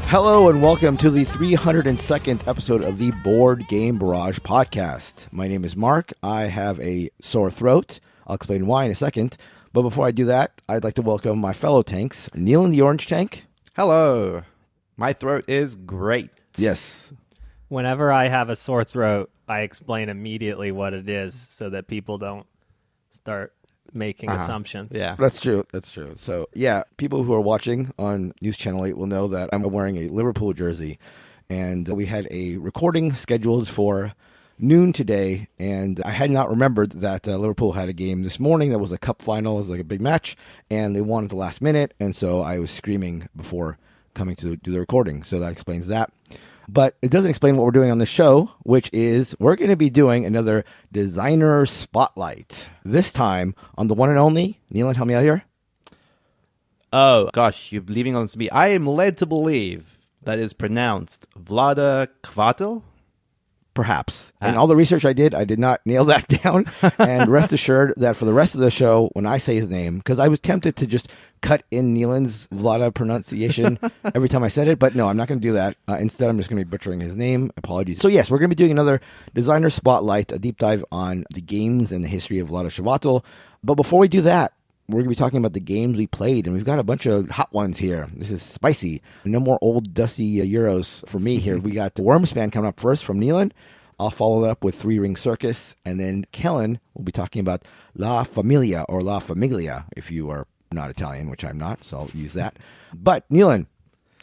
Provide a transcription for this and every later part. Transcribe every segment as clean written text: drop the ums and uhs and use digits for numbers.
Hello and welcome to the 302nd episode of the Board Game Barrage podcast. My name is Mark. I have a sore throat. I'll explain why in a second. But before I do that, I'd like to welcome my fellow tanks. Neil in the orange tank. Hello. My throat is great. Yes. Whenever I have a sore throat, I explain immediately what it is so that people don't start making assumptions. Yeah. That's true. So, yeah, people who are watching on News Channel 8 will know that I'm wearing a Liverpool jersey. And we had a recording scheduled for noon today, and I had not remembered that Liverpool had a game this morning that was a cup final. It was like a big match, and they won at the last minute, and so I was screaming before coming to do the recording. So that explains that. But it doesn't explain what we're doing on the show, which is we're going to be doing another designer spotlight. This time on the one and only, Neelan, help me out here. Oh, gosh, you're leaving on this to me. I am led to believe that is pronounced Vlaada Chvátil. Perhaps. And all the research I did not nail that down. And rest assured that for the rest of the show, when I say his name, because I was tempted to just cut in Neelan's Vlaada pronunciation every time I said it, but no, I'm not going to do that. Instead, I'm just going to be butchering his name. Apologies. So yes, we're going to be doing another designer spotlight, a deep dive on the games and the history of Vlaada Chvátil. But before we do that, we're going to be talking about the games we played, and we've got a bunch of hot ones here. This is spicy. No more old, dusty Euros for me here. We got the Wyrmspan coming up first from Neelan. I'll follow that up with Ring Circus, and then Kellen will be talking about La Familia, or La Famiglia, if you are not Italian, which I'm not, so I'll use that. But, Neelan,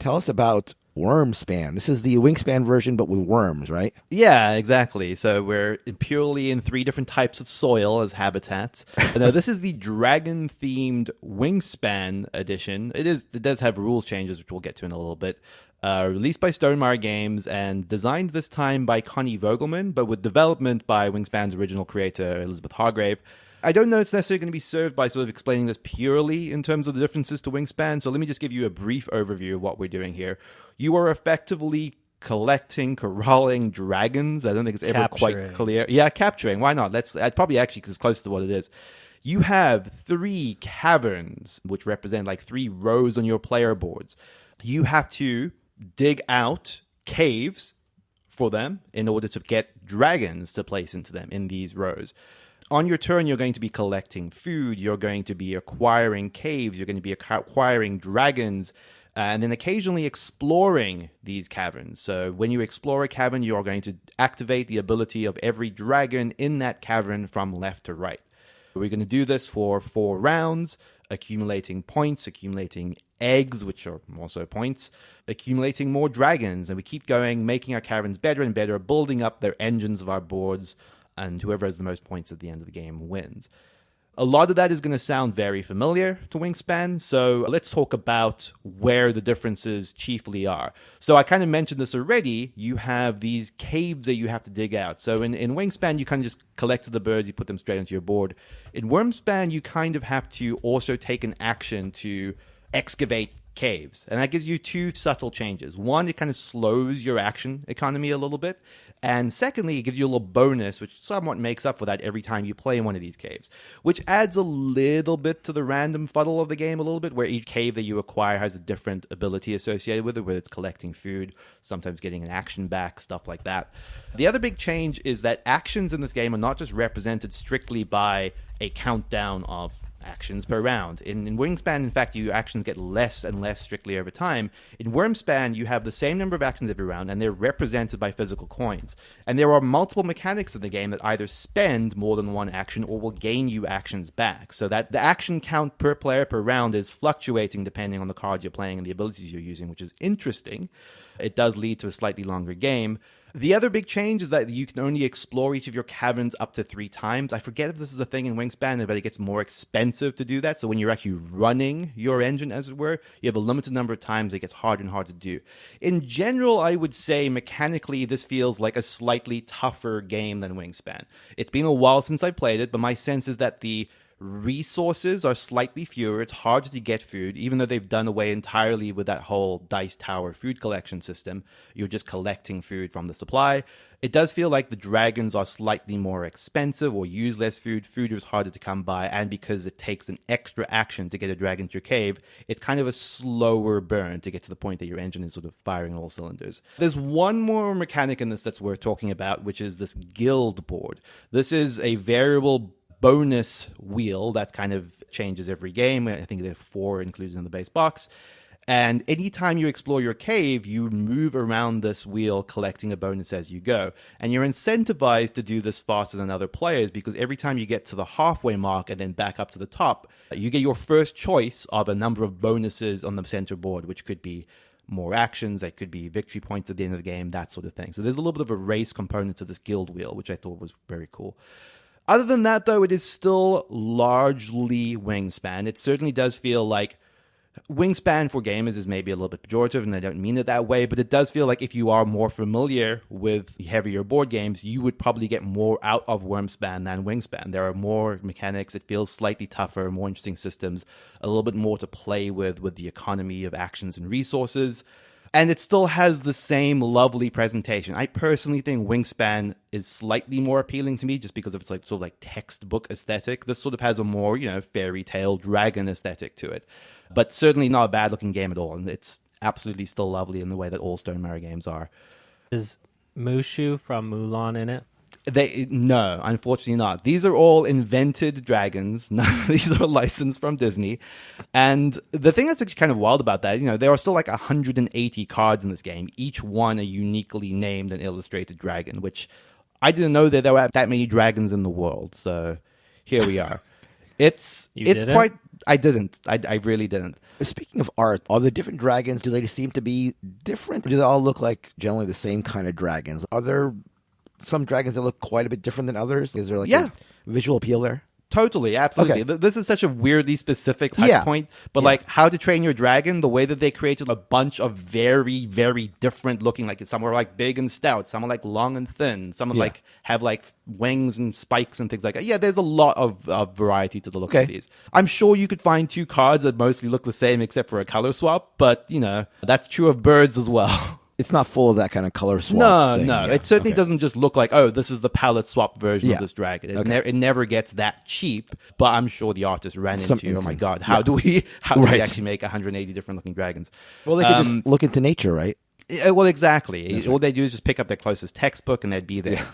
tell us about Wyrmspan. This is the Wingspan version, but with worms, right? Yeah, exactly. So we're purely in 3 different types of soil as habitats. Now, this is the dragon-themed Wingspan edition. It does have rules changes, which we'll get to in a little bit. Released by Stonemaier Games and designed this time by Connie Vogelman, but with development by Wingspan's original creator, Elizabeth Hargrave. I don't know it's necessarily going to be served by sort of explaining this purely in terms of the differences to Wingspan, so let me just give you a brief overview of what we're doing here. You are effectively corralling dragons. I don't think it's ever quite clear. Yeah, capturing. Why not? I'd probably actually, because it's close to what it is. You have 3 caverns, which represent like 3 rows on your player boards. You have to dig out caves for them in order to get dragons to place into them in these rows. On your turn, you're going to be collecting food, you're going to be acquiring caves, you're going to be acquiring dragons, and then occasionally exploring these caverns. So when you explore a cavern, you are going to activate the ability of every dragon in that cavern from left to right. We're going to do this for 4 rounds, accumulating points, accumulating eggs, which are also points, accumulating more dragons, and we keep going, making our caverns better and better, building up their engines of our boards, and whoever has the most points at the end of the game wins. A lot of that is going to sound very familiar to Wingspan, so let's talk about where the differences chiefly are. So I kind of mentioned this already. You have these caves that you have to dig out. So in Wingspan, you kind of just collect the birds, you put them straight onto your board. In Wyrmspan, you kind of have to also take an action to excavate caves, and that gives you 2 subtle changes. One, it kind of slows your action economy a little bit, and secondly, it gives you a little bonus, which somewhat makes up for that every time you play in one of these caves, which adds a little bit to the random fuddle of the game a little bit, where each cave that you acquire has a different ability associated with it, whether it's collecting food, sometimes getting an action back, stuff like that. The other big change is that actions in this game are not just represented strictly by a countdown of actions per round. In Wingspan, in fact, your actions get less and less strictly over time. In Wyrmspan, you have the same number of actions every round, and they're represented by physical coins. And there are multiple mechanics in the game that either spend more than 1 action or will gain you actions back. So that the action count per player per round is fluctuating depending on the cards you're playing and the abilities you're using, which is interesting. It does lead to a slightly longer game. The other big change is that you can only explore each of your caverns up to 3 times. I forget if this is a thing in Wingspan, but it gets more expensive to do that. So when you're actually running your engine, as it were, you have a limited number of times. It gets harder and harder to do. In general, I would say mechanically, this feels like a slightly tougher game than Wingspan. It's been a while since I played it, but my sense is that the Resources are slightly fewer. It's harder to get food, even though they've done away entirely with that whole dice tower food collection system. You're just collecting food from the supply. It does feel like the dragons are slightly more expensive or use less food. Food is harder to come by, and because it takes an extra action to get a dragon to your cave, it's kind of a slower burn to get to the point that your engine is sort of firing all cylinders. There's one more mechanic in this that's worth talking about, which is this guild board. This is a variable bonus wheel that kind of changes every game. I think there are 4 included in the base box. And anytime you explore your cave, you move around this wheel collecting a bonus as you go. And you're incentivized to do this faster than other players because every time you get to the halfway mark and then back up to the top, you get your first choice of a number of bonuses on the center board, which could be more actions, that could be victory points at the end of the game, that sort of thing. So there's a little bit of a race component to this guild wheel, which I thought was very cool. Other than that, though, it is still largely Wyrmspan. It certainly does feel like Wyrmspan for gamers is maybe a little bit pejorative, and I don't mean it that way, but it does feel like if you are more familiar with heavier board games, you would probably get more out of Wyrmspan than Wyrmspan. There are more mechanics. It feels slightly tougher, more interesting systems, a little bit more to play with the economy of actions and resources. And it still has the same lovely presentation. I personally think Wyrmspan is slightly more appealing to me just because of its sort of textbook aesthetic. This sort of has a more, fairy tale dragon aesthetic to it. But certainly not a bad looking game at all. And it's absolutely still lovely in the way that all Stonemaier games are. Is Mushu from Mulan in it? No, unfortunately not. These are all invented dragons. These are licensed from Disney. And the thing that's actually kind of wild about that is, there are still 180 cards in this game, each one a uniquely named and illustrated dragon, which I didn't know that there were that many dragons in the world. So here we are. It's quite... I didn't. I really didn't. Speaking of art, are the different dragons, do they seem to be different? Or do they all look like generally the same kind of dragons? Are there some dragons that look quite a bit different than others? Is there a visual appeal there? Totally, absolutely. Okay. This is such a weirdly specific touch point, but How to Train Your Dragon, the way that they created a bunch of very, very different looking, some are big and stout, some are long and thin, some are have wings and spikes and things like that. Yeah, there's a lot of variety to the look of these. I'm sure you could find 2 cards that mostly look the same except for a color swap, but that's true of birds as well. It's not full of that kind of color swap thing. No. Yeah. It certainly doesn't just look like, oh, this is the palette swap version of this dragon. It never gets that cheap, but I'm sure the artist ran into, oh my God, how do we actually make 180 different looking dragons? Well, they could just look into nature, right? Yeah, well, exactly. All they do is just pick up their closest textbook and they'd be there. Yeah.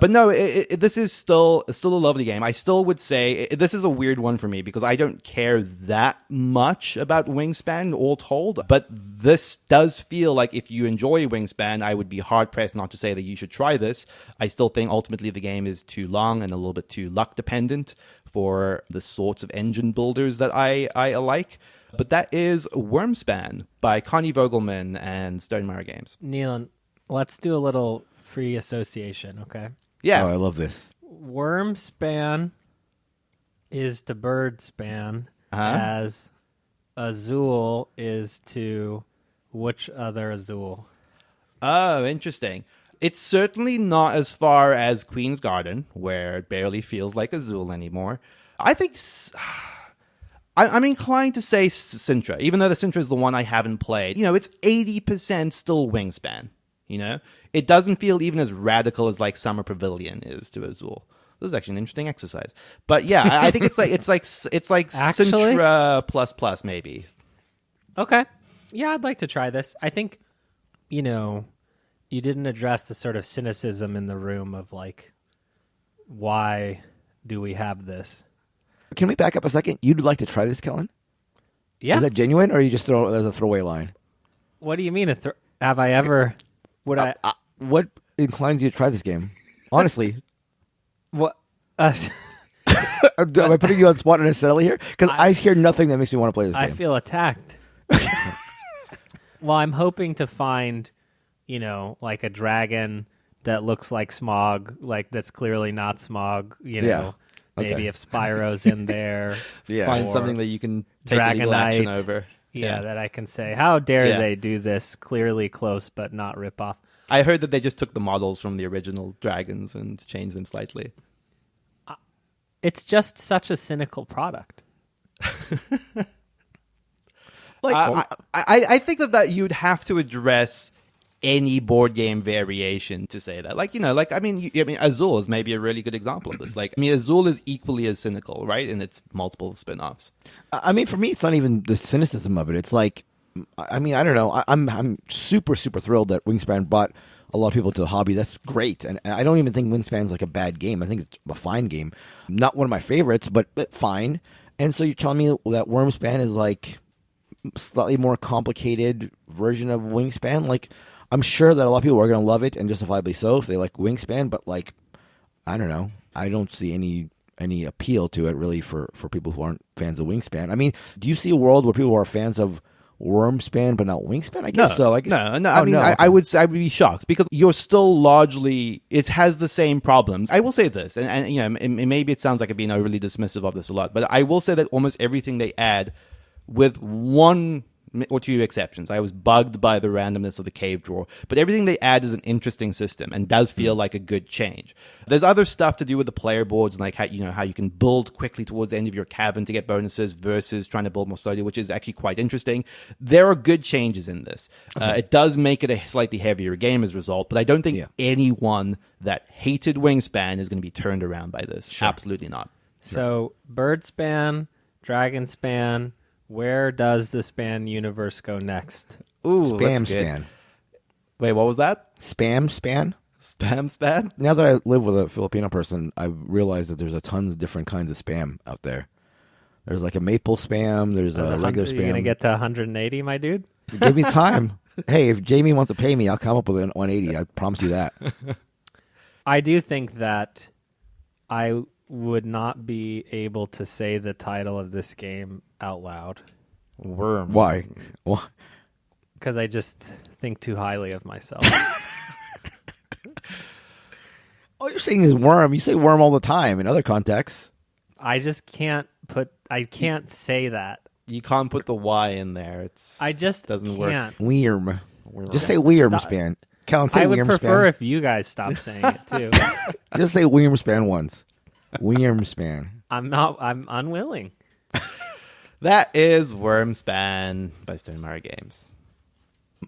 But no, this is still a lovely game. I still would say this is a weird one for me because I don't care that much about Wyrmspan, all told. But this does feel like if you enjoy Wyrmspan, I would be hard-pressed not to say that you should try this. I still think ultimately the game is too long and a little bit too luck-dependent for the sorts of engine builders that I like. But that is Wyrmspan by Connie Vogelman and Stonemaier Games. Neil, let's do a little free association, okay? Yeah. Oh, I love this. Wyrmspan is to birdspan as Azul is to which other Azul? Oh, interesting. It's certainly not as far as Queen's Garden, where it barely feels like Azul anymore. I think... I'm inclined to say Sintra, even though the Sintra is the one I haven't played. It's 80% still Wyrmspan. It doesn't feel even as radical as Summer Pavilion is to Azul. This is actually an interesting exercise. But yeah, I think it's like Actually? Sintra plus maybe. Okay. Yeah, I'd like to try this. I think, you didn't address the sort of cynicism in the room of why do we have this? Can we back up a second? You'd like to try this, Kellen? Yeah. Is that genuine, or you just throw it as a throwaway line? What do you mean? Have I ever? Would I? What inclines you to try this game? Honestly. What? Am I putting you on the spot unnecessarily here? Because I hear nothing that makes me want to play this game. I feel attacked. Well, I'm hoping to find, a dragon that looks like Smog, that's clearly not Smog, Yeah. Maybe if Spyro's in there. Find something that you can take legal action over. Yeah, that I can say, how dare they do this? Clearly close, but not rip off. I heard that they just took the models from the original dragons and changed them slightly. It's just such a cynical product. I think that you'd have to address any board game variation to say that. Azul is maybe a really good example of this. Azul is equally as cynical, right? And it's multiple spin-offs. For me, it's not even the cynicism of it. It's like, I don't know. I'm super, super thrilled that Wyrmspan brought a lot of people to the hobby. That's great. And I don't even think Wyrmspan's like a bad game. I think it's a fine game. Not one of my favorites, but fine. And so you're telling me that Wyrmspan is like slightly more complicated version of Wyrmspan? Like, I'm sure that a lot of people are going to love it, and justifiably so if they like Wyrmspan, but like, I don't know. I don't see any appeal to it really for people who aren't fans of Wyrmspan. Do you see a world where people are fans of Wyrmspan but not Wyrmspan? I guess so. I would be shocked because you're still largely, it has the same problems. I will say this, and maybe it sounds like I'm being overly dismissive of this a lot, but I will say that almost everything they add, with one or two exceptions. I was bugged by the randomness of the cave drawer, but everything they add is an interesting system and does feel like a good change. There's other stuff to do with the player boards and like how you can build quickly towards the end of your cavern to get bonuses versus trying to build more slowly, which is actually quite interesting. There are good changes in this. Okay. It does make it a slightly heavier game as a result, but I don't think anyone that hated Wyrmspan is going to be turned around by this. Sure. Absolutely not. So Birdspan, Dragonspan. Where does the Span universe go next? Ooh, Spam Span. Wait, what was that? Spam Span? Spam Span? Now that I live with a Filipino person, I've realized that there's a ton of different kinds of spam out there. There's like a maple spam, there's a regular spam. You're going to get to 180, my dude? Give me time. Hey, if Jamie wants to pay me, I'll come up with an 180. I promise you that. I do think that I would not be able to say the title of this game out loud. Worm. Why? Because I just think too highly of myself. All you're saying is worm. You say worm all the time in other contexts. I just can't say that. You can't put the Y in there. I just doesn't can't. Work. Wyrm. Just say Wyrmspan. I would prefer if you guys stopped saying it too. Just say Wyrmspan once. Wyrmspan. I'm unwilling. That is Wyrmspan by Stonemaier Games.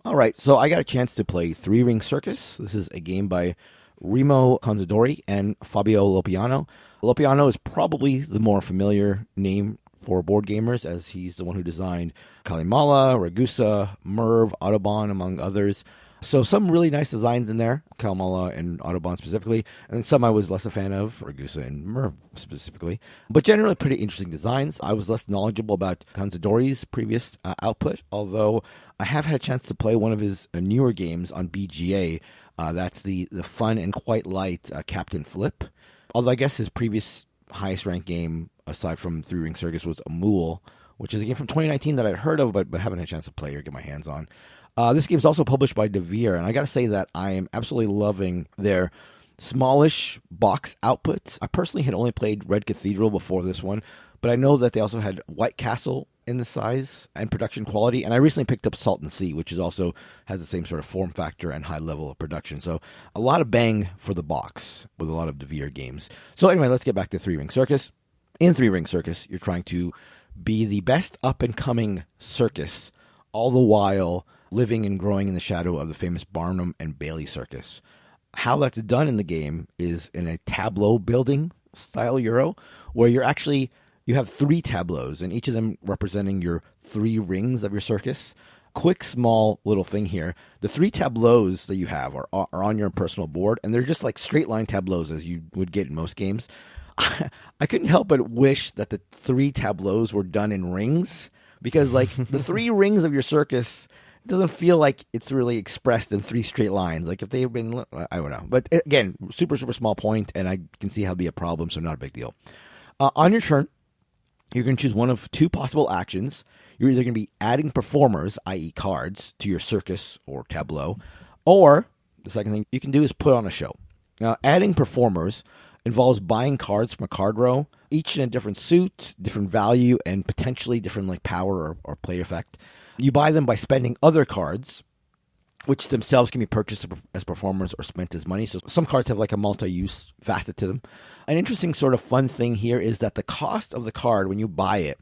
All right, so I got a chance to play Ring Circus. This is a game by Remo Consadori and Fabio Lopiano. Lopiano is probably the more familiar name for board gamers, as he's the one who designed Kalimala, Ragusa, Merv, Autobahn, among others. So some really nice designs in there, Kalimala and Autobahn specifically, and then some I was less a fan of, Ragusa and Merv specifically. But generally pretty interesting designs. I was less knowledgeable about Consadori's previous output, although I have had a chance to play one of his newer games on BGA. That's the fun and quite light Captain Flip. Although I guess his previous highest ranked game, aside from Ring Circus, was Amul, which is a game from 2019 that I'd heard of, but haven't had a chance to play or get my hands on. This game is also published by Devere, and I got to say that I am absolutely loving their smallish box output. I personally had only played Red Cathedral before this one, but I know that they also had White Castle in the size and production quality, and I recently picked up Salton Sea, which is also has the same sort of form factor and high level of production. So a lot of bang for the box with a lot of Devere games. So anyway, let's get back to Ring Circus. In Ring Circus, you're trying to be the best up-and-coming circus, all the while living and growing in the shadow of the famous Barnum and Bailey Circus. How that's done in the game is in a tableau building style Euro, where you have 3 tableaus, and each of them representing your 3 rings of your circus. Quick, small little thing here. The 3 tableaus that you have are on your personal board, and they're just like straight line tableaus as you would get in most games. I couldn't help but wish that the 3 tableaus were done in rings, because like the 3 rings of your circus, it doesn't feel like it's really expressed in 3 straight lines. Like if they had been, I don't know. But again, super, super small point, and I can see how it'd be a problem, so not a big deal. On your turn, you're going to choose one of 2 possible actions. You're either going to be adding performers, i.e. cards, to your circus or tableau, or the second thing you can do is put on a show. Now, adding performers involves buying cards from a card row, each in a different suit, different value, and potentially different like power or play effect. You buy them by spending other cards, which themselves can be purchased as performers or spent as money. So some cards have like a multi-use facet to them. An interesting sort of fun thing here is that the cost of the card when you buy it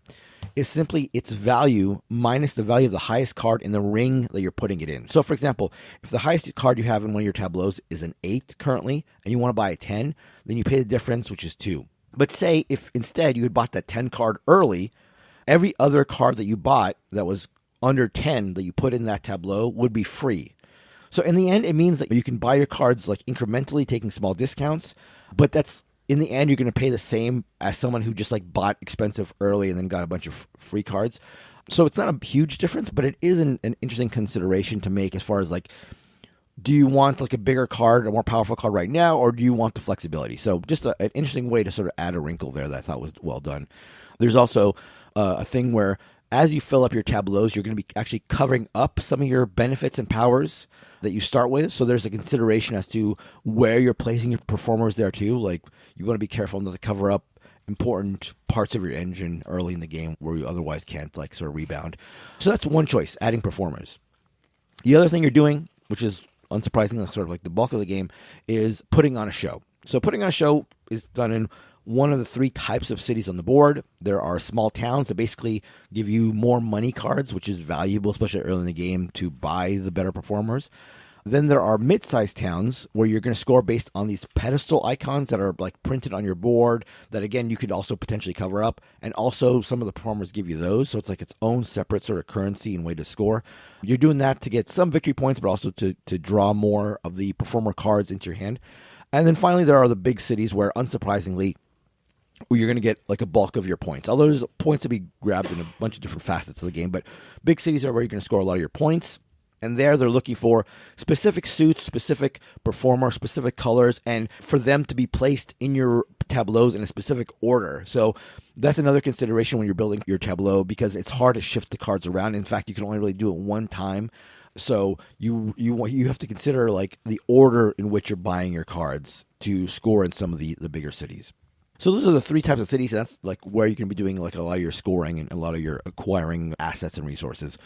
is simply its value minus the value of the highest card in the ring that you're putting it in. So for example, if the highest card you have in one of your tableaus is an 8 currently, and you want to buy a 10, then you pay the difference, which is 2. But say if instead you had bought that 10 card early, every other card that you bought that was under 10 that you put in that tableau would be free. So in the end, it means that you can buy your cards like incrementally, taking small discounts, but that's in the end, you're going to pay the same as someone who just like bought expensive early and then got a bunch of free cards. So it's not a huge difference, but it is an interesting consideration to make as far as like, do you want like a bigger card, a more powerful card right now, or do you want the flexibility? So just an interesting way to sort of add a wrinkle there that I thought was well done. There's also a thing where as you fill up your tableaus, you're going to be actually covering up some of your benefits and powers that you start with. So there's a consideration as to where you're placing your performers there too. Like you want to be careful not to cover up important parts of your engine early in the game where you otherwise can't like sort of rebound. So that's one choice, adding performers. The other thing you're doing, which is unsurprisingly sort of like the bulk of the game, is putting on a show. So putting on a show is done in one of the 3 types of cities on the board. There are small towns that basically give you more money cards, which is valuable, especially early in the game, to buy the better performers. Then there are mid-sized towns where you're going to score based on these pedestal icons that are like printed on your board that, again, you could also potentially cover up. And also some of the performers give you those. So it's like its own separate sort of currency and way to score. You're doing that to get some victory points, but also to draw more of the performer cards into your hand. And then finally, there are the big cities where, unsurprisingly, you're going to get like a bulk of your points. Although there's points to be grabbed in a bunch of different facets of the game, but big cities are where you're going to score a lot of your points. And there they're looking for specific suits, specific performer, specific colors, and for them to be placed in your tableaus in a specific order. So that's another consideration when you're building your tableau, because it's hard to shift the cards around. In fact, you can only really do it one time. So you have to consider like the order in which you're buying your cards to score in some of the bigger cities. So those are the 3 types of cities. And that's like where you can be doing like a lot of your scoring and a lot of your acquiring assets and resources.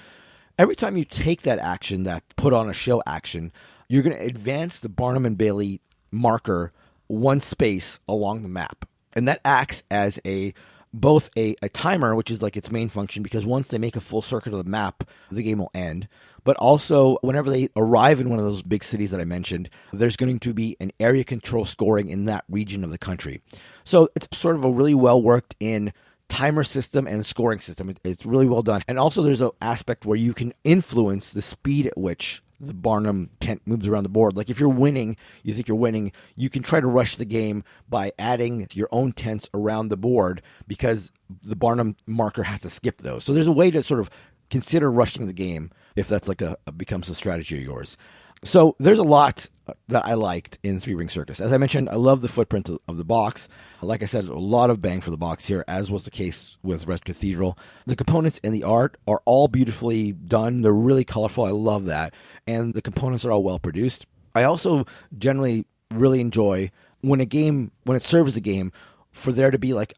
Every time you take that action, that put on a show action, you're going to advance the Barnum and Bailey marker 1 space along the map. And that acts as both a timer, which is like its main function, because once they make a full circuit of the map, the game will end. But also, whenever they arrive in one of those big cities that I mentioned, there's going to be an area control scoring in that region of the country. So it's sort of a really well worked in timer system and scoring system. It's really well done. And also there's an aspect where you can influence the speed at which the Barnum tent moves around the board. Like if you're winning, you think you're winning, you can try to rush the game by adding your own tents around the board because the Barnum marker has to skip those. So there's a way to sort of consider rushing the game if that's like becomes a strategy of yours. So there's a lot that I liked in Ring Circus. As I mentioned, I love the footprint of the box. Like I said, a lot of bang for the box here, as was the case with Red Cathedral. The components and the art are all beautifully done. They're really colorful. I love that. And the components are all well produced. I also generally really enjoy when it serves a game, for there to be like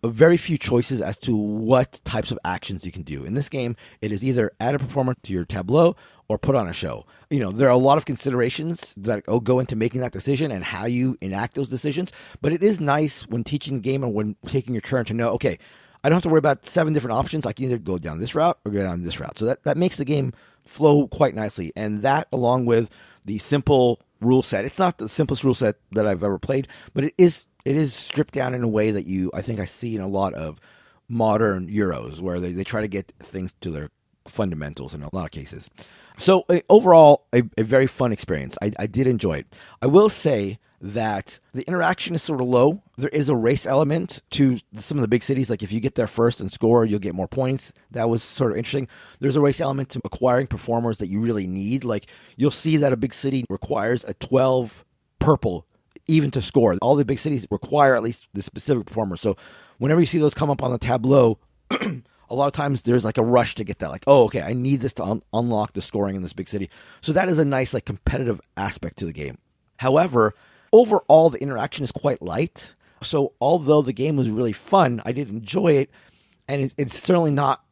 a very few choices as to what types of actions you can do. In this game, it is either add a performer to your tableau or put on a show. You know, there are a lot of considerations that go into making that decision and how you enact those decisions. But it is nice when teaching the game and when taking your turn to know, okay, I don't have to worry about 7 different options. I can either go down this route or go down this route. So that makes the game flow quite nicely. And that, along with the simple rule set, it's not the simplest rule set that I've ever played, but it is stripped down in a way that I think I see in a lot of modern Euros, where they try to get things to their fundamentals in a lot of cases. So overall, a very fun experience. I did enjoy it. I will say that the interaction is sort of low. There is a race element to some of the big cities. Like if you get there first and score, you'll get more points. That was sort of interesting. There's a race element to acquiring performers that you really need. Like you'll see that a big city requires a 12 purple even to score. All the big cities require at least the specific performer. So whenever you see those come up on the tableau, a lot of times there's like a rush to get that. Like, oh, okay, I need this to unlock the scoring in this big city. So that is a nice like competitive aspect to the game. However, overall, the interaction is quite light. So although the game was really fun, I did enjoy it. And it's certainly not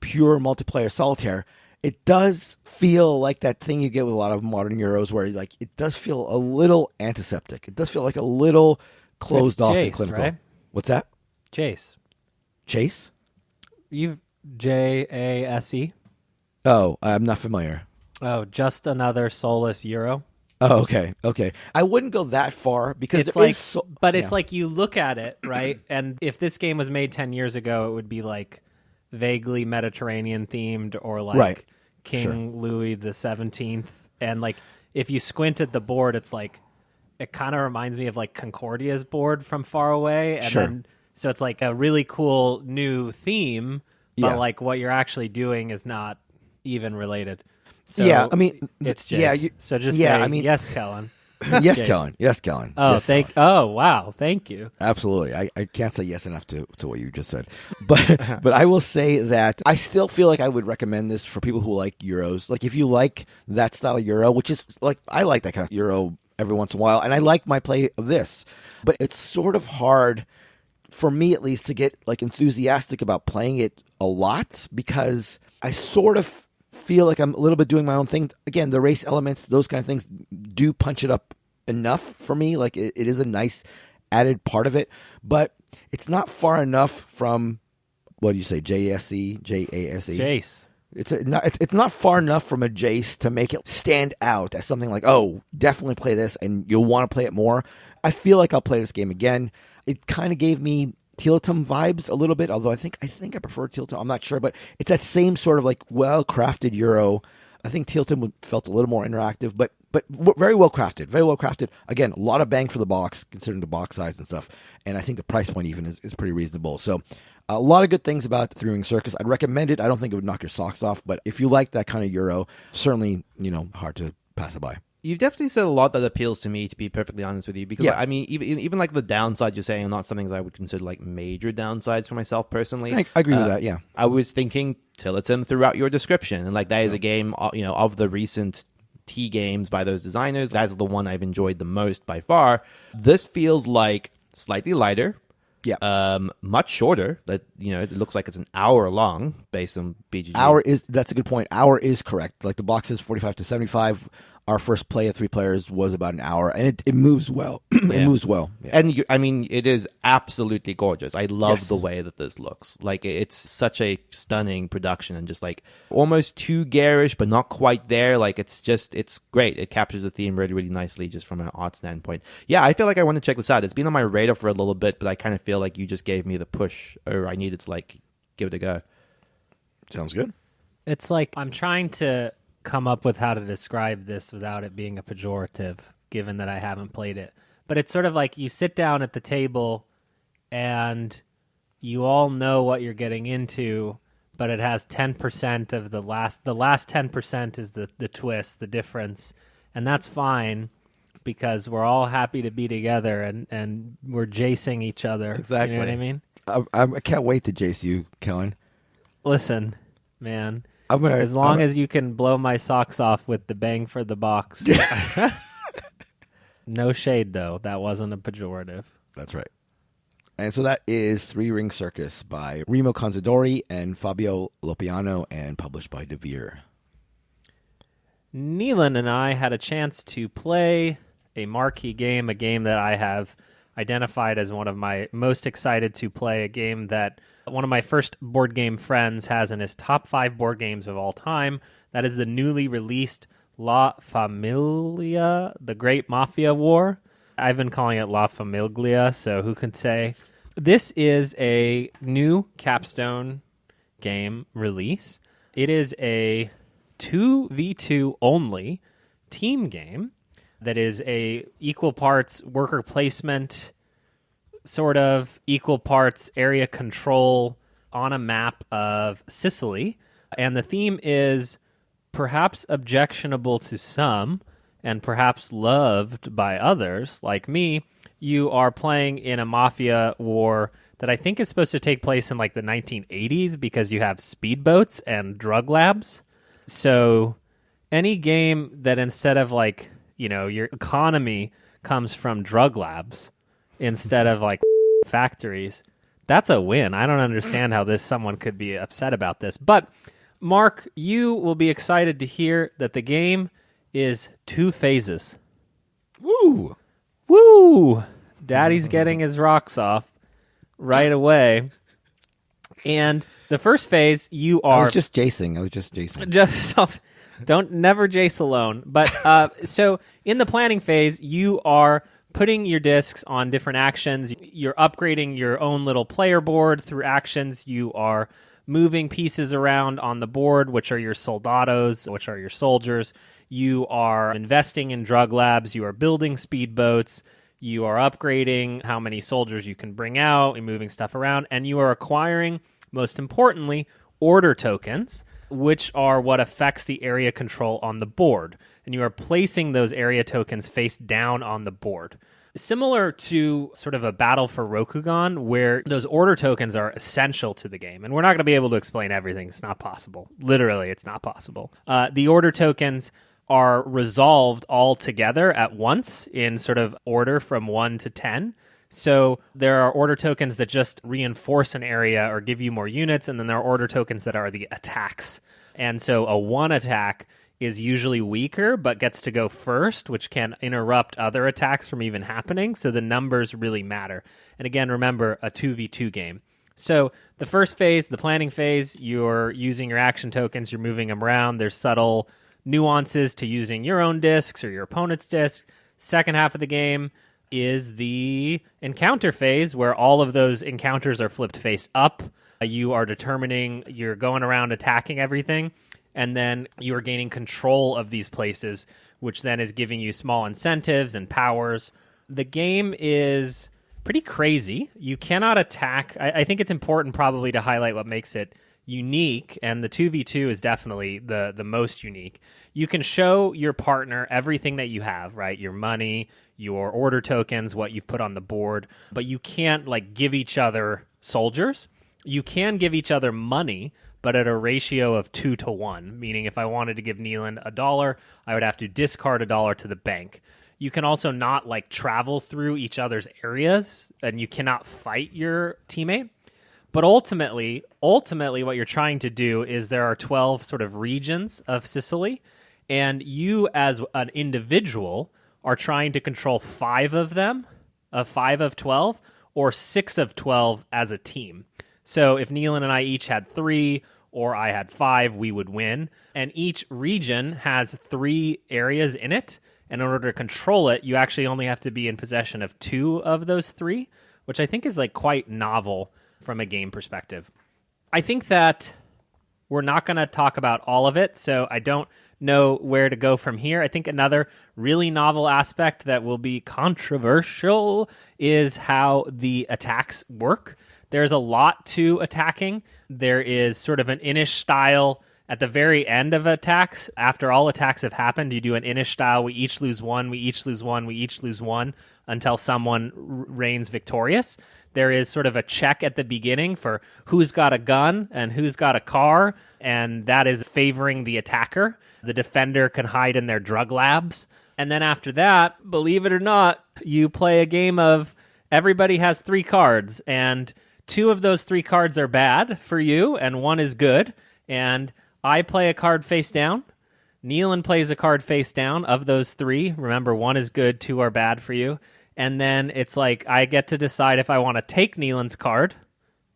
pure multiplayer solitaire. it does feel like that thing you get with a lot of modern Euros where like it does feel a little antiseptic. It does feel like a little closed off and Jace, clinical. right? What's that? Jace. Chase? You Jase. Oh, I'm not familiar. Oh, just another soulless Euro. Oh, okay. I wouldn't go that far because It's there like, is it's like you look at it, right? And if this game was made 10 years ago, it would be like vaguely Mediterranean themed or like Right. King Louis the 17th. And like if you squint at the board, it's like it kind of reminds me of like Concordia's board from far away. And then so it's like a really cool new theme, but like what you're actually doing is not even related. So yeah, I mean, it's Jace. So just say, I mean, yes, Kellen. yes, Kellen. Yes, Kellen. Oh, yes, Kellen. Oh, wow. Thank you. Absolutely. I can't say yes enough to what you just said. But I will say that I still feel like I would recommend this for people who like Euros. Like if you like that style of Euro, which is like I like that kind of Euro every once in a while, and I like my play of this. But it's sort of hard for me at least to get like enthusiastic about playing it a lot because I sort of feel like I'm a little bit doing my own thing. Again, the race elements, those kind of things do punch it up enough for me. Like it is a nice added part of it, but it's not far enough from, what do you say, JASE? Jace. It's not far enough from a Jace to make it stand out as something like, oh, definitely play this and you'll want to play it more. I feel like I'll play this game again. It kind of gave me Tiltum vibes a little bit, although I think I prefer Tiltum. I'm not sure, but it's that same sort of like well-crafted Euro. I think Tiltum felt a little more interactive, but very well crafted. Very well crafted. Again, a lot of bang for the box, considering the box size and stuff. And I think the price point even is pretty reasonable. So a lot of good things about the Ring Circus. I'd recommend it. I don't think it would knock your socks off, but if you like that kind of Euro, certainly, hard to pass it by. You've definitely said a lot that appeals to me, to be perfectly honest with you. Because, I mean, even like the downsides you're saying are not something that I would consider like major downsides for myself personally. I agree with that, yeah. I was thinking Tilliton throughout your description. And like that is a game, of the recent T games by those designers. That's the one I've enjoyed the most by far. This feels like slightly lighter. Yeah. Much shorter. That it looks like it's an hour long based on BGG. That's a good point. Hour is correct. Like the box is 45 to 75. Our first play of 3 players was about an hour, and it moves well. It moves well. Yeah. And I mean, it is absolutely gorgeous. I love the way that this looks. Like, it's such a stunning production and just like almost too garish, but not quite there. Like, it's great. It captures the theme really, really nicely just from an art standpoint. Yeah, I feel like I want to check this out. It's been on my radar for a little bit, but I kind of feel like you just gave me the push, or I needed to like give it a go. Sounds good. It's like I'm trying to come up with how to describe this without it being a pejorative, given that I haven't played it. But it's sort of like you sit down at the table and you all know what you're getting into, but it has 10% of the last 10% is the twist, the difference. And that's fine because we're all happy to be together and we're jacing each other. Exactly. You know what I mean? I can't wait to jace you, Kellen. Listen, man. As long as you can blow my socks off with the bang for the box. No shade, though. That wasn't a pejorative. That's right. And so that is 3 Ring Circus by Remo Consadori and Fabio Lopiano and published by DeVere. Neelan and I had a chance to play a marquee game, a game that I have identified as one of my most excited to play, a game that one of my first board game friends has in his top 5 board games of all time. That is the newly released La Famiglia, the Great Mafia War. I've been calling it La Famiglia, so who can say? This is a new capstone game release. It is a 2v2 only team game that is a equal parts worker placement, sort of equal parts area control on a map of Sicily. And the theme is perhaps objectionable to some and perhaps loved by others like me. You are playing in a mafia war that I think is supposed to take place in like the 1980s because you have speedboats and drug labs. So any game that instead of like, your economy comes from drug labs instead of like factories, that's a win. I don't understand how someone could be upset about this. But Mark, you will be excited to hear that the game is 2 phases. Woo! Woo! Daddy's getting his rocks off right away. And the first phase, you are... I was just Jacing. Don't never Jace alone. But so in the planning phase, you are putting your discs on different actions. You're upgrading your own little player board through actions. You are moving pieces around on the board, which are your soldados, which are your soldiers. You are investing in drug labs. You are building speedboats. You are upgrading how many soldiers you can bring out and moving stuff around. And you are acquiring, most importantly, order tokens, which are what affects the area control on the board. And you are placing those area tokens face down on the board. Similar to sort of a battle for Rokugan, where those order tokens are essential to the game. And we're not going to be able to explain everything. It's not possible. Literally, it's not possible. The order tokens are resolved all together at once in sort of order from 1 to 10. So there are order tokens that just reinforce an area or give you more units, and then there are order tokens that are the attacks. And so a 1 attack is usually weaker, but gets to go first, which can interrupt other attacks from even happening. So the numbers really matter. And again, remember, a 2v2 game. So the first phase, the planning phase, you're using your action tokens, you're moving them around. There's subtle nuances to using your own discs or your opponent's discs. Second half of the game is the encounter phase, where all of those encounters are flipped face up. You are determining, you're going around attacking everything, and then you are gaining control of these places, which then is giving you small incentives and powers. The game is pretty crazy. You cannot attack. I think it's important probably to highlight what makes it unique, and the 2v2 is definitely the most unique. You can show your partner everything that you have, right? Your money, your order tokens, what you've put on the board, but you can't like give each other soldiers. You can give each other money, but at a ratio of 2 to 1, meaning if I wanted to give Neelan $1, I would have to discard $1 to the bank. You can also not like travel through each other's areas, and you cannot fight your teammate. But ultimately, what you're trying to do is there are 12 sort of regions of Sicily, and you as an individual are trying to control 5 of them, 5 of 12, or 6 of 12 as a team. So if Neelan and I each had 3, or I had 5, we would win. And each region has 3 areas in it, and in order to control it, you actually only have to be in possession of 2 of those 3, which I think is like quite novel from a game perspective. I think that we're not going to talk about all of it, so I don't know where to go from here. I think another really novel aspect that will be controversial is how the attacks work. There's a lot to attacking. There is sort of an Inish style at the very end of attacks. After all attacks have happened, you do an Inish style. We each lose 1, we each lose 1, we each lose 1 until someone reigns victorious. There is sort of a check at the beginning for who's got a gun and who's got a car, and that is favoring the attacker. The defender can hide in their drug labs. And then after that, believe it or not, you play a game of everybody has 3 cards, and 2 of those 3 cards are bad for you, and 1 is good. And I play a card face down. Neelan plays a card face down of those 3. Remember, 1 is good, 2 are bad for you. And then it's like I get to decide if I want to take Neelan's card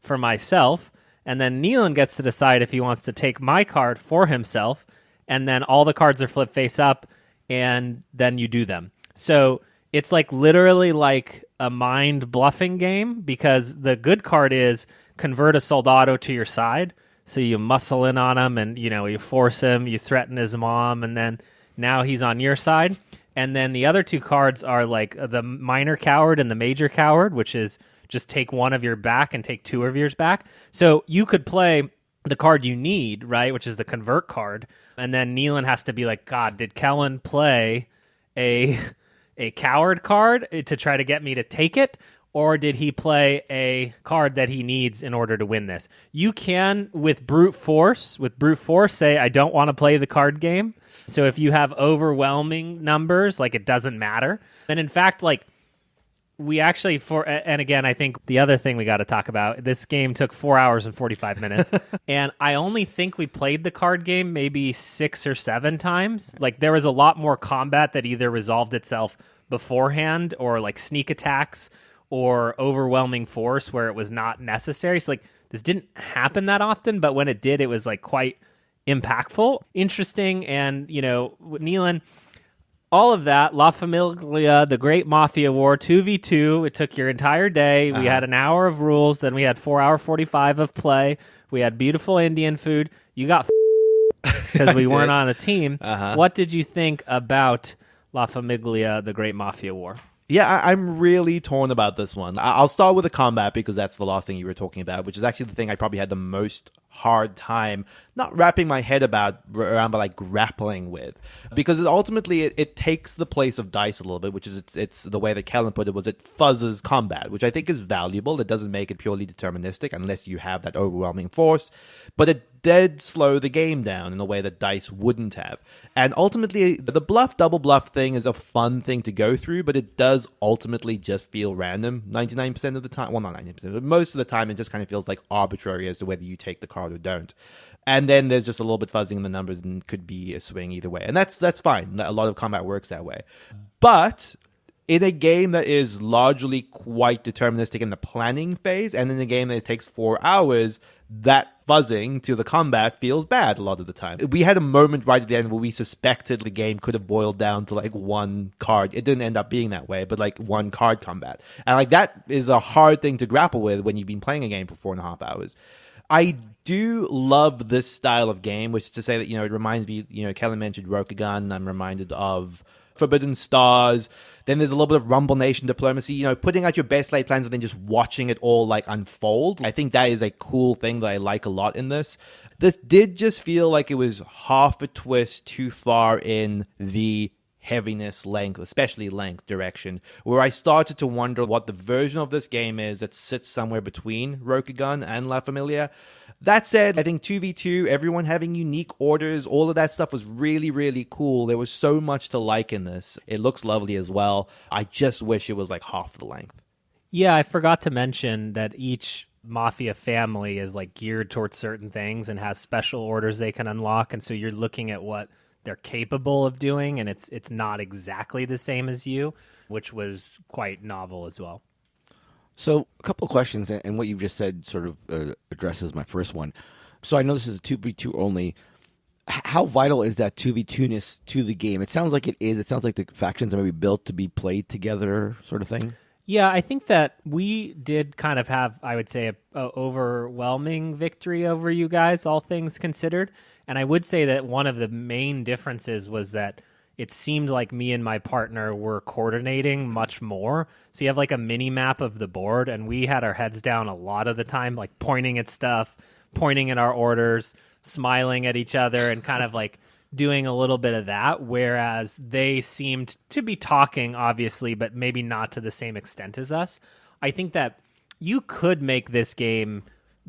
for myself, and then Neelan gets to decide if he wants to take my card for himself, and then all the cards are flipped face up, and then you do them. So it's like literally like a mind bluffing game, because the good card is convert a soldado to your side. So you muscle in on him, and you force him, you threaten his mom, and then now he's on your side. And then the other 2 cards are like the minor coward and the major coward, which is just take 1 of your back and take 2 of yours back. So you could play the card you need, right, which is the convert card, and then Neelan has to be like, God, did Kellen play a coward card to try to get me to take it? Or did he play a card that he needs in order to win this? You can, with brute force, say, I don't want to play the card game. So if you have overwhelming numbers, like it doesn't matter. And in fact, like we actually, and again, I think the other thing we got to talk about, this game took 4 hours and 45 minutes, and I only think we played the card game maybe 6 or 7 times. Like, there was a lot more combat that either resolved itself beforehand, or like sneak attacks, or overwhelming force where it was not necessary. So like, this didn't happen that often, but when it did, it was like quite impactful, interesting, and, you know, Neelan, all of that, La Famiglia, the Great Mafia War, 2v2. It took your entire day. We had an hour of rules, then we had 4 hour 45 of play. We had beautiful Indian food. You got because we weren't on a team. What did you think about La Famiglia, the Great Mafia War? Yeah, I'm really torn about this one. I'll start with the combat because that's the last thing you were talking about, which is actually the thing I probably had the most hard time not wrapping my head around, but like grappling with, because ultimately it takes the place of dice a little bit, which is it's the way that Kellen put it was it fuzzes combat, which I think is valuable. It doesn't make it purely deterministic unless you have that overwhelming force, but it did slow the game down in a way that dice wouldn't have. And ultimately, the double bluff thing is a fun thing to go through, but it does ultimately just feel random 99% of the time. Well, not 99%, but most of the time it just kind of feels like arbitrary as to whether you take the card or don't. And then there's just a little bit fuzzing in the numbers and could be a swing either way. And that's fine. A lot of combat works that way. But in a game that is largely quite deterministic in the planning phase, and in a game that takes 4 hours, that fuzzing to the combat feels bad a lot of the time. We had a moment right at the end where we suspected the game could have boiled down to like one card. It didn't end up being that way, but like one card combat. And like that is a hard thing to grapple with when you've been playing a game for 4.5 hours. I do love this style of game, which is to say that, you know, it reminds me, you know, Kelly mentioned Rokugan. I'm reminded of Forbidden Stars. Then there's a little bit of Rumble Nation diplomacy, you know, putting out your best laid plans and then just watching it all like unfold. I think that is a cool thing that I like a lot in this. This did just feel like it was half a twist too far in the heaviness, length, especially length direction, where I started to wonder what the version of this game is that sits somewhere between Rokugan and La Familia. That said, I think 2v2, everyone having unique orders, all of that stuff was really, really cool. There was so much to like in this. It looks lovely as well. I just wish it was like half the length. Yeah, I forgot to mention that each Mafia family is like geared towards certain things and has special orders they can unlock, and so you're looking at what they're capable of doing, and it's not exactly the same as you, which was quite novel as well. So a couple of questions, and what you've just said sort of addresses my first one. So I know this is a 2v2 only. How vital is that 2v2-ness to the game? It sounds like it is. It sounds like the factions are maybe built to be played together sort of thing. Yeah, I think that we did kind of have, I would say, a overwhelming victory over you guys, all things considered. And I would say that one of the main differences was that it seemed like me and my partner were coordinating much more. So you have like a mini map of the board, and we had our heads down a lot of the time, like pointing at stuff, pointing at our orders, smiling at each other, and kind of like doing a little bit of that, whereas they seemed to be talking, obviously, but maybe not to the same extent as us. I think that you could make this game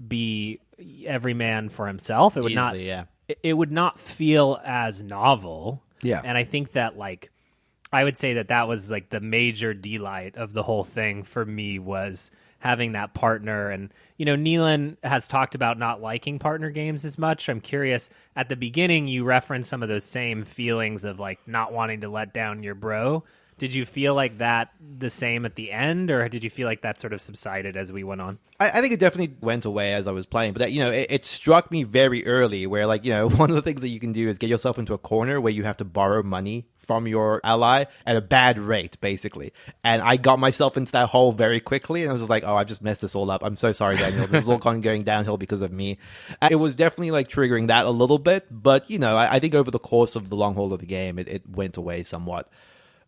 be every man for himself. It would easily, yeah. It would not feel as novel. Yeah. And I think that, like, I would say that was like the major delight of the whole thing for me, was having that partner. And, you know, Neelan has talked about not liking partner games as much. I'm curious, at the beginning, you referenced some of those same feelings of like not wanting to let down your bro. Did you feel like that the same at the end, or did you feel like that sort of subsided as we went on? I think it definitely went away as I was playing, but that, you know, it struck me very early where, like, you know, one of the things that you can do is get yourself into a corner where you have to borrow money from your ally at a bad rate, basically. And I got myself into that hole very quickly, and I was just like, oh, I've just messed this all up. I'm so sorry, Daniel. This is all going downhill because of me. It was definitely like triggering that a little bit, but, you know, I think over the course of the long haul of the game, it went away somewhat.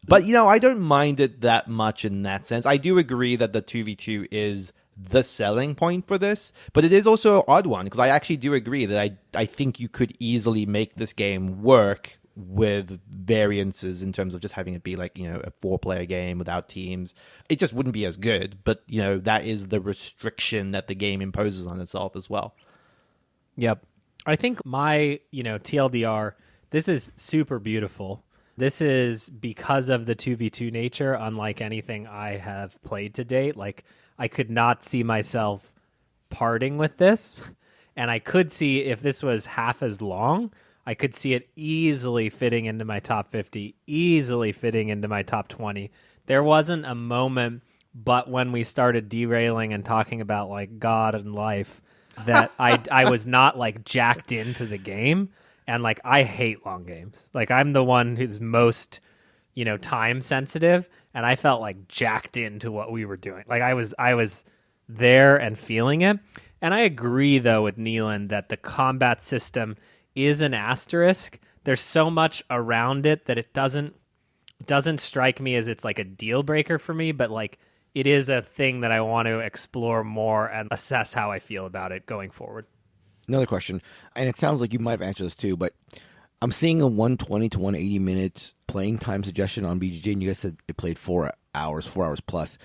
But, you know, I don't mind it that much in that sense. I do agree that the 2v2 is the selling point for this, but it is also an odd one, because I actually do agree that I think you could easily make this game work with variances in terms of just having it be like, you know, a 4-player game without teams. It just wouldn't be as good, but, you know, that is the restriction that the game imposes on itself as well. Yep. I think my, you know, TLDR, this is super beautiful. This is because of the 2v2 nature, unlike anything I have played to date. Like, I could not see myself parting with this. And I could see if this was half as long, I could see it easily fitting into my top 50, easily fitting into my top 20. There wasn't a moment, but when we started derailing and talking about like God and life, that I was not like jacked into the game. And like, I hate long games. Like, I'm the one who's most, time sensitive. And I felt like jacked into what we were doing. Like, I was there and feeling it. And I agree, though, with Neelan that the combat system is an asterisk. There's so much around it that it doesn't strike me as it's like a deal breaker for me, but like it is a thing that I want to explore more and assess how I feel about it going forward. Another question, and it sounds like you might have answered this too, but I'm seeing a 120 to 180 minutes playing time suggestion on BGG, and you guys said it played 4 hours plus.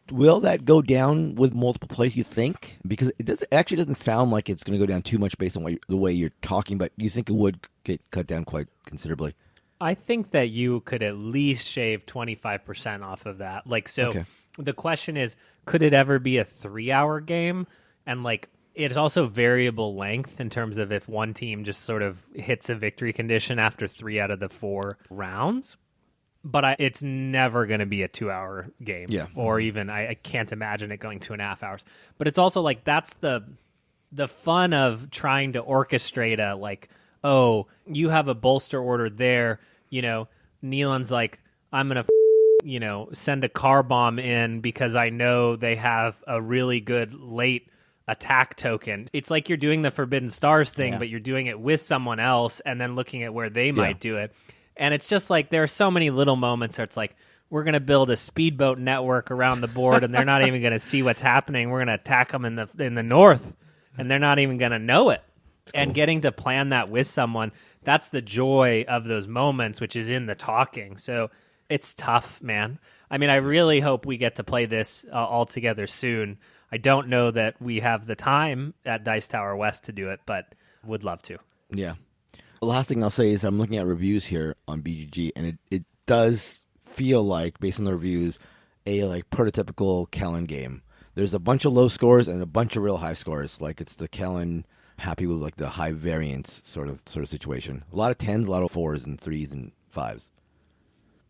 Will that go down with multiple plays, you think? Because it actually doesn't sound like it's going to go down too much based on the way you're talking, but you think it would get cut down quite considerably? I think that you could at least shave 25% off of that. Like, so okay. The question is, could it ever be a 3-hour game? And like, it's also variable length in terms of if one team just sort of hits a victory condition after 3 out of the 4 rounds. But it's never going to be a 2-hour game. Yeah. Or even, I can't imagine it going 2.5 hours. But it's also like, that's the fun of trying to orchestrate a, like, oh, you have a bolster order there. Neelan's like, I'm going to, send a car bomb in because I know they have a really good late attack token. It's like you're doing the Forbidden Stars thing, but you're doing it with someone else and then looking at where they might do it. And it's just like there are so many little moments where it's like, we're going to build a speedboat network around the board and they're not even going to see what's happening. We're going to attack them in the north and they're not even going to know it. Cool. And getting to plan that with someone, that's the joy of those moments, which is in the talking. So it's tough, man. I mean, I really hope we get to play this all together soon. I don't know that we have the time at Dice Tower West to do it, but would love to. Yeah. The last thing I'll say is I'm looking at reviews here on BGG, and it does feel like, based on the reviews, a like prototypical Kellen game. There's a bunch of low scores and a bunch of real high scores. Like it's the Kellen happy with like the high variance sort of situation. A lot of 10s, a lot of 4s and 3s and 5s.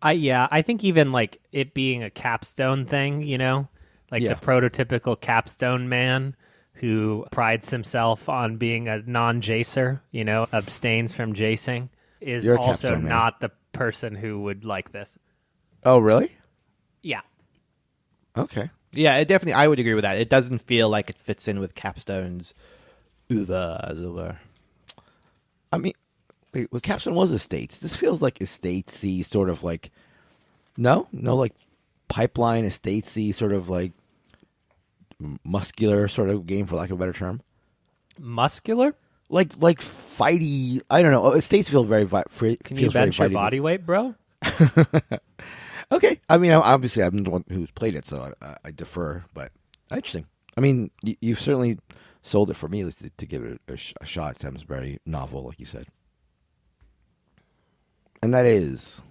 I think even like it being a capstone thing, like the prototypical capstone man who prides himself on being a non-jacer, abstains from jacing, is also not the person who would like this. Oh, really? Yeah. Okay. Yeah, I would agree with that. It doesn't feel like it fits in with Capstone's Uva, as it were. I mean, wait, Capstone was Estates. This feels like Estates-y, sort of like, no, like pipeline Estates-y, sort of like muscular sort of game, for lack of a better term. Muscular? Like fighty. I don't know. Estates feel very free. Can you bench your body weight, bro? Okay. I mean, obviously, I'm the one who's played it, so I defer. But interesting. I mean, you've certainly sold it for me to give it a shot. It sounds very novel, like you said. And that is.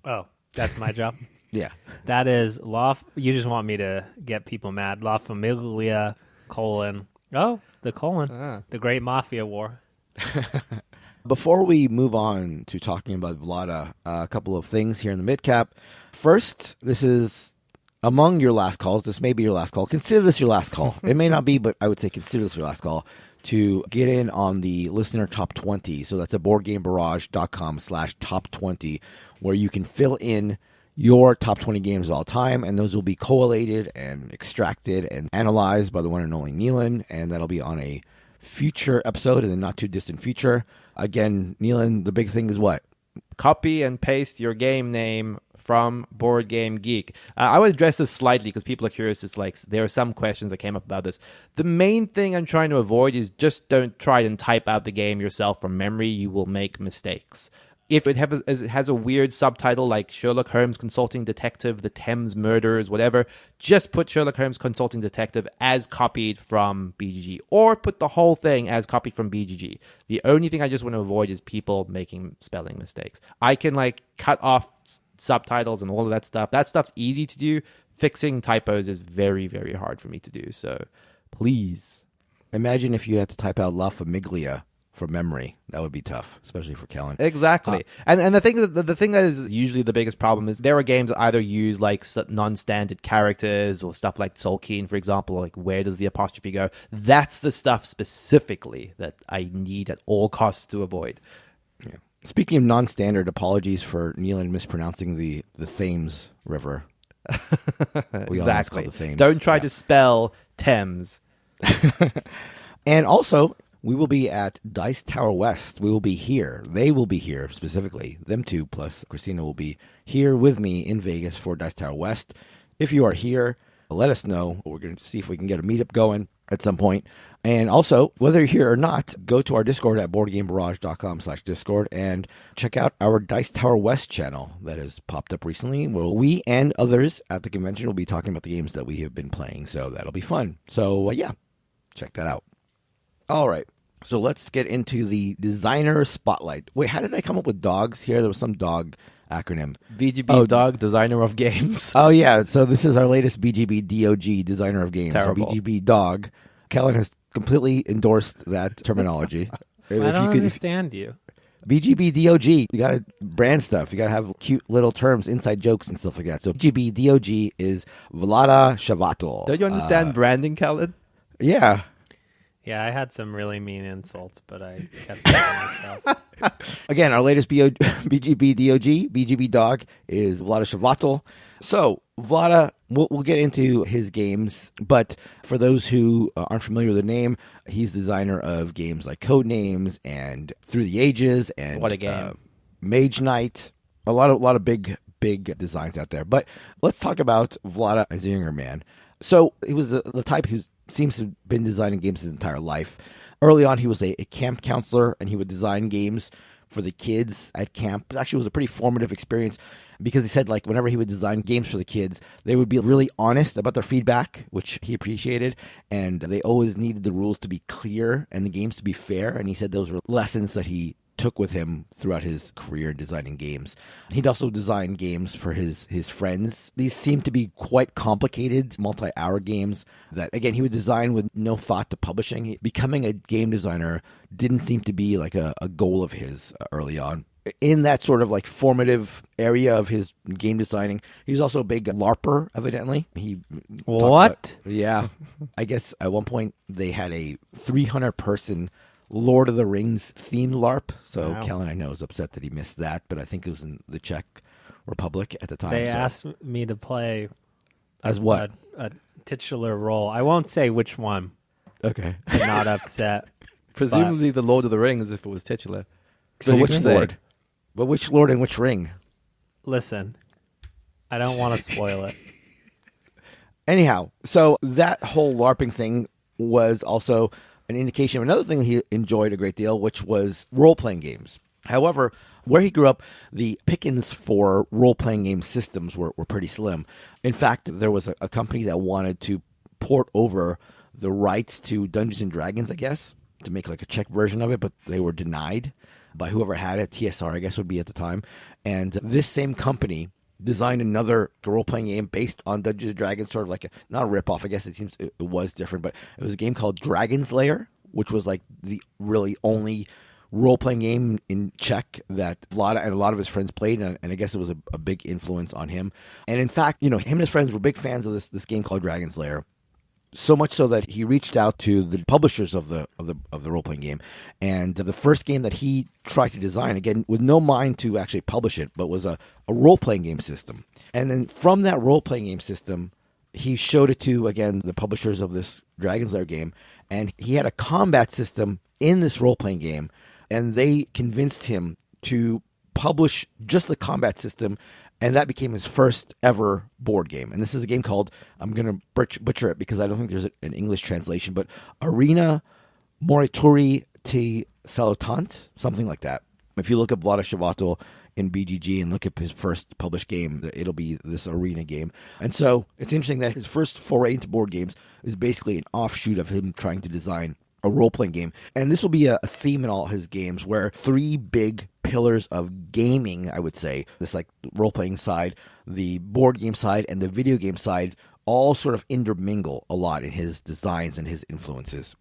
Oh, that's my job. Yeah. That is you just want me to get people mad. La Famiglia, the Great Mafia War. Before we move on to talking about Vlaada, a couple of things here in the mid-cap. First, this is among your last calls. This may be your last call. Consider this your last call. It may not be, but I would say consider this your last call to get in on the listener top 20. So that's at boardgamebarrage.com/top20, where you can fill in your top 20 games of all time, and those will be collated and extracted and analyzed by the one and only Neelan, and that'll be on a future episode in the not too distant future. Again, Neelan, the big thing is what? Copy and paste your game name from Board Game Geek. I would address this slightly because people are curious. It's like there are some questions that came up about this. The main thing I'm trying to avoid is just don't try and type out the game yourself from memory. You will make mistakes. If it has a weird subtitle like Sherlock Holmes Consulting Detective, The Thames Murderers, whatever, just put Sherlock Holmes Consulting Detective as copied from BGG, or put the whole thing as copied from BGG. The only thing I just want to avoid is people making spelling mistakes. I can cut off subtitles and all of that stuff. That stuff's easy to do. Fixing typos is very, very hard for me to do. So please. Imagine if you had to type out La Famiglia from memory. That would be tough, especially for Kellen. Exactly. And the thing that is usually the biggest problem is there are games that either use non-standard characters or stuff like Tolkien, for example, where does the apostrophe go? That's the stuff specifically that I need at all costs to avoid. Yeah. Speaking of non-standard, apologies for Neelan mispronouncing the Thames River. Exactly. The Thames. Don't try to spell Thames. And also, we will be at Dice Tower West. We will be here. They will be here, specifically. Them two, plus Christina, will be here with me in Vegas for Dice Tower West. If you are here, let us know. We're going to see if we can get a meetup going at some point. And also, whether you're here or not, go to our Discord at boardgamebarrage.com/Discord and check out our Dice Tower West channel that has popped up recently, where we and others at the convention will be talking about the games that we have been playing. So that'll be fun. So, yeah, check that out. All right. So let's get into the designer spotlight. Wait, how did I come up with dogs here? There was some dog acronym. BGBDOG, designer of games. Oh, yeah. So this is our latest BGBDOG, designer of games. Terrible. So BGBDOG. Kellen has completely endorsed that terminology. I don't understand you. BGBDOG. You got to brand stuff. You got to have cute little terms, inside jokes and stuff like that. So BGBDOG is Vlaada Chvátil. Don't you understand branding, Kellen? Yeah. Yeah, I had some really mean insults, but I kept it to myself. Again, our latest BGBDOG, BGBDOG, is Vlaada Chvátil. So, Vlaada, we'll get into his games, but for those who aren't familiar with the name, he's designer of games like Codenames and Through the Ages and what a game. Mage Knight. A lot of big designs out there. But let's talk about Vlaada as a younger man. So, he was the type who seems to have been designing games his entire life. Early on, he was a camp counselor, and he would design games for the kids at camp. It actually was a pretty formative experience because he said, whenever he would design games for the kids, they would be really honest about their feedback, which he appreciated, and they always needed the rules to be clear and the games to be fair, and he said those were lessons that he took with him throughout his career designing games. He'd also design games for his friends. These seemed to be quite complicated, multi-hour games that, again, he would design with no thought to publishing. Becoming a game designer didn't seem to be a goal of his early on. In that sort of formative area of his game designing, he's also a big LARPer, evidently. What? Yeah. I guess at one point they had a 300-person Lord of the Rings themed LARP. So wow. Kellen, I know, is upset that he missed that, but I think it was in the Czech Republic at the time. They asked me to play as what? A titular role. I won't say which one. Okay. I'm not upset. Presumably the Lord of the Rings if it was titular. So which Lord? But which Lord and which ring? Listen, I don't want to spoil it. Anyhow, so that whole LARPing thing was also an indication of another thing he enjoyed a great deal, which was role-playing games. However, where he grew up, the pickings for role-playing game systems were pretty slim. In fact, there was a company that wanted to port over the rights to Dungeons & Dragons, I guess, to make a Czech version of it, but they were denied by whoever had it. TSR, I guess, would be at the time. And this same company designed another role-playing game based on Dungeons & Dragons, sort of not a rip-off, I guess it seems it was different, but it was a game called Dragon's Lair, which was the really only role-playing game in Czech that Vlaada and a lot of his friends played, and I guess it was a big influence on him. And in fact, him and his friends were big fans of this game called Dragon's Lair. So much so that he reached out to the publishers of the role-playing game, and the first game that he tried to design, again with no mind to actually publish it, but was a role-playing game system. And then from that role-playing game system, he showed it to, again, the publishers of this Dragon's Lair game, and he had a combat system in this role-playing game, and they convinced him to publish just the combat system. And that became his first ever board game. And this is a game called, I'm going to butcher it because I don't think there's an English translation, but Arena Morituri salutant, something like that. If you look up Vlaada Chvátil in BGG and look at his first published game, it'll be this arena game. And so it's interesting that his first foray into board games is basically an offshoot of him trying to design a role-playing game. And this will be a theme in all his games where three big pillars of gaming, I would say, this like role-playing side, the board game side, and the video game side all sort of intermingle a lot in his designs and his influences.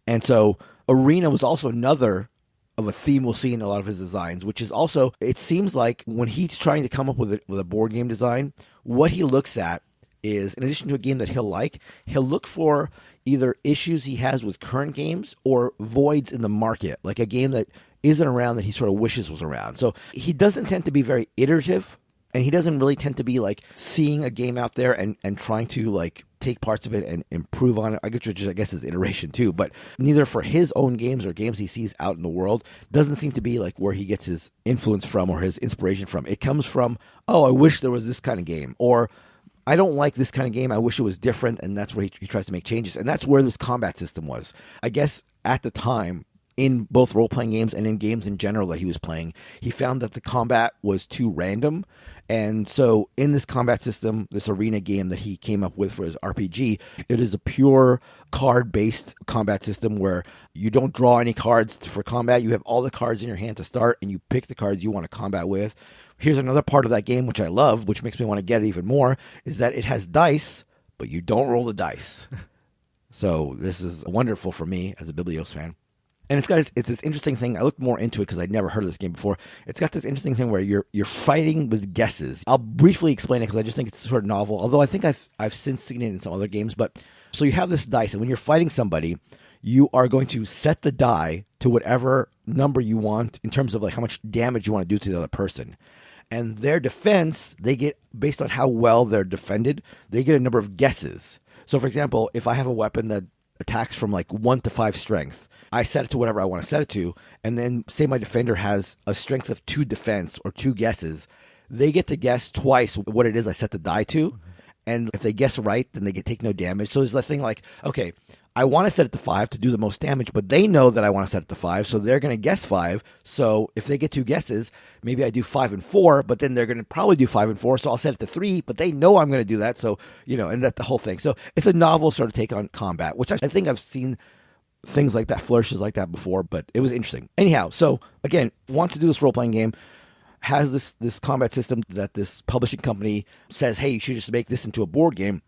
And so arena was also another of a theme we'll see in a lot of his designs, which is also, it seems like when he's trying to come up with a board game design, what he looks at is, in addition to a game that he'll look for either issues he has with current games or voids in the market, like a game that isn't around that he sort of wishes was around. So he doesn't tend to be very iterative, and he doesn't really tend to be like seeing a game out there and trying to like take parts of it and improve on it. I guess is iteration too, but neither for his own games or games he sees out in the world doesn't seem to be like where he gets his influence from or his inspiration from. It comes from, oh, I wish there was this kind of game, or I don't like this kind of game, I wish it was different, and that's where he tries to make changes. And that's where this combat system was. I guess at the time, in both role-playing games and in games in general that he was playing, he found that the combat was too random. And so in this combat system, this arena game that he came up with for his RPG, it is a pure card-based combat system where you don't draw any cards for combat. You have all the cards in your hand to start, and you pick the cards you want to combat with. Here's another part of that game, which I love, which makes me want to get it even more, is that it has dice, but you don't roll the dice. So this is wonderful for me as a Biblios fan. And it's this interesting thing. I looked more into it because I'd never heard of this game before. It's got this interesting thing where you're fighting with guesses. I'll briefly explain it because I just think it's sort of novel. Although I think I've since seen it in some other games. But so you have this dice, and when you're fighting somebody, you are going to set the die to whatever number you want in terms of like how much damage you want to do to the other person. And their defense, they get based on how well they're defended. They get a number of guesses. So, for example, if I have a weapon that attacks from like 1 to 5 strength, I set it to whatever I want to set it to, and then say my defender has a strength of 2 defense or 2 guesses, they get to guess twice what it is I set the die to, and if they guess right, then they take no damage. So there's that thing like, okay, I want to set it to 5 to do the most damage, but they know that I want to set it to 5, so they're going to guess 5. So if they get 2 guesses, maybe I do 5 and 4, but then they're going to probably do 5 and 4, so I'll set it to 3, but they know I'm going to do that, so, and that's the whole thing. So it's a novel sort of take on combat, which I think I've seen things like that, flourishes like that before, but it was interesting. Anyhow, so again, wants to do this role-playing game, has this combat system that this publishing company says, hey, you should just make this into a board game,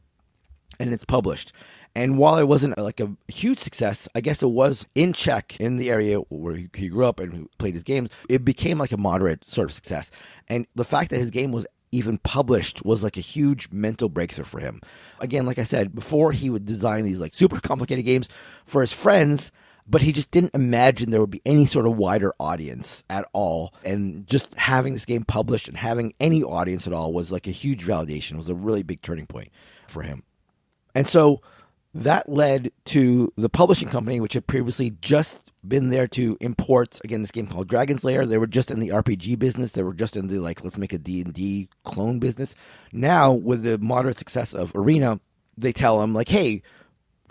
and it's published. And while it wasn't like a huge success, I guess it was in Czech, in the area where he grew up and played his games, it became like a moderate sort of success. And the fact that his game was even published was like a huge mental breakthrough for him. Again, like I said, before he would design these like super complicated games for his friends, but he just didn't imagine there would be any sort of wider audience at all. And just having this game published and having any audience at all was like a huge validation. It was a really big turning point for him. And so that led to the publishing company, which had previously just been there to import, again, this game called Dragon's Lair. They were just in the RPG business. They were just in the, like, let's make a D&D clone business. Now, with the moderate success of Arena, they tell them, like, hey,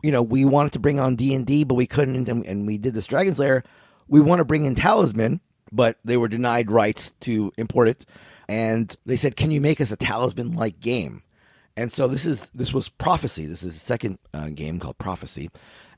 we wanted to bring on D&D, but we couldn't, and we did this Dragon's Lair. We want to bring in Talisman, but they were denied rights to import it. And they said, can you make us a Talisman-like game? And so this was Prophecy. This is the second game called Prophecy.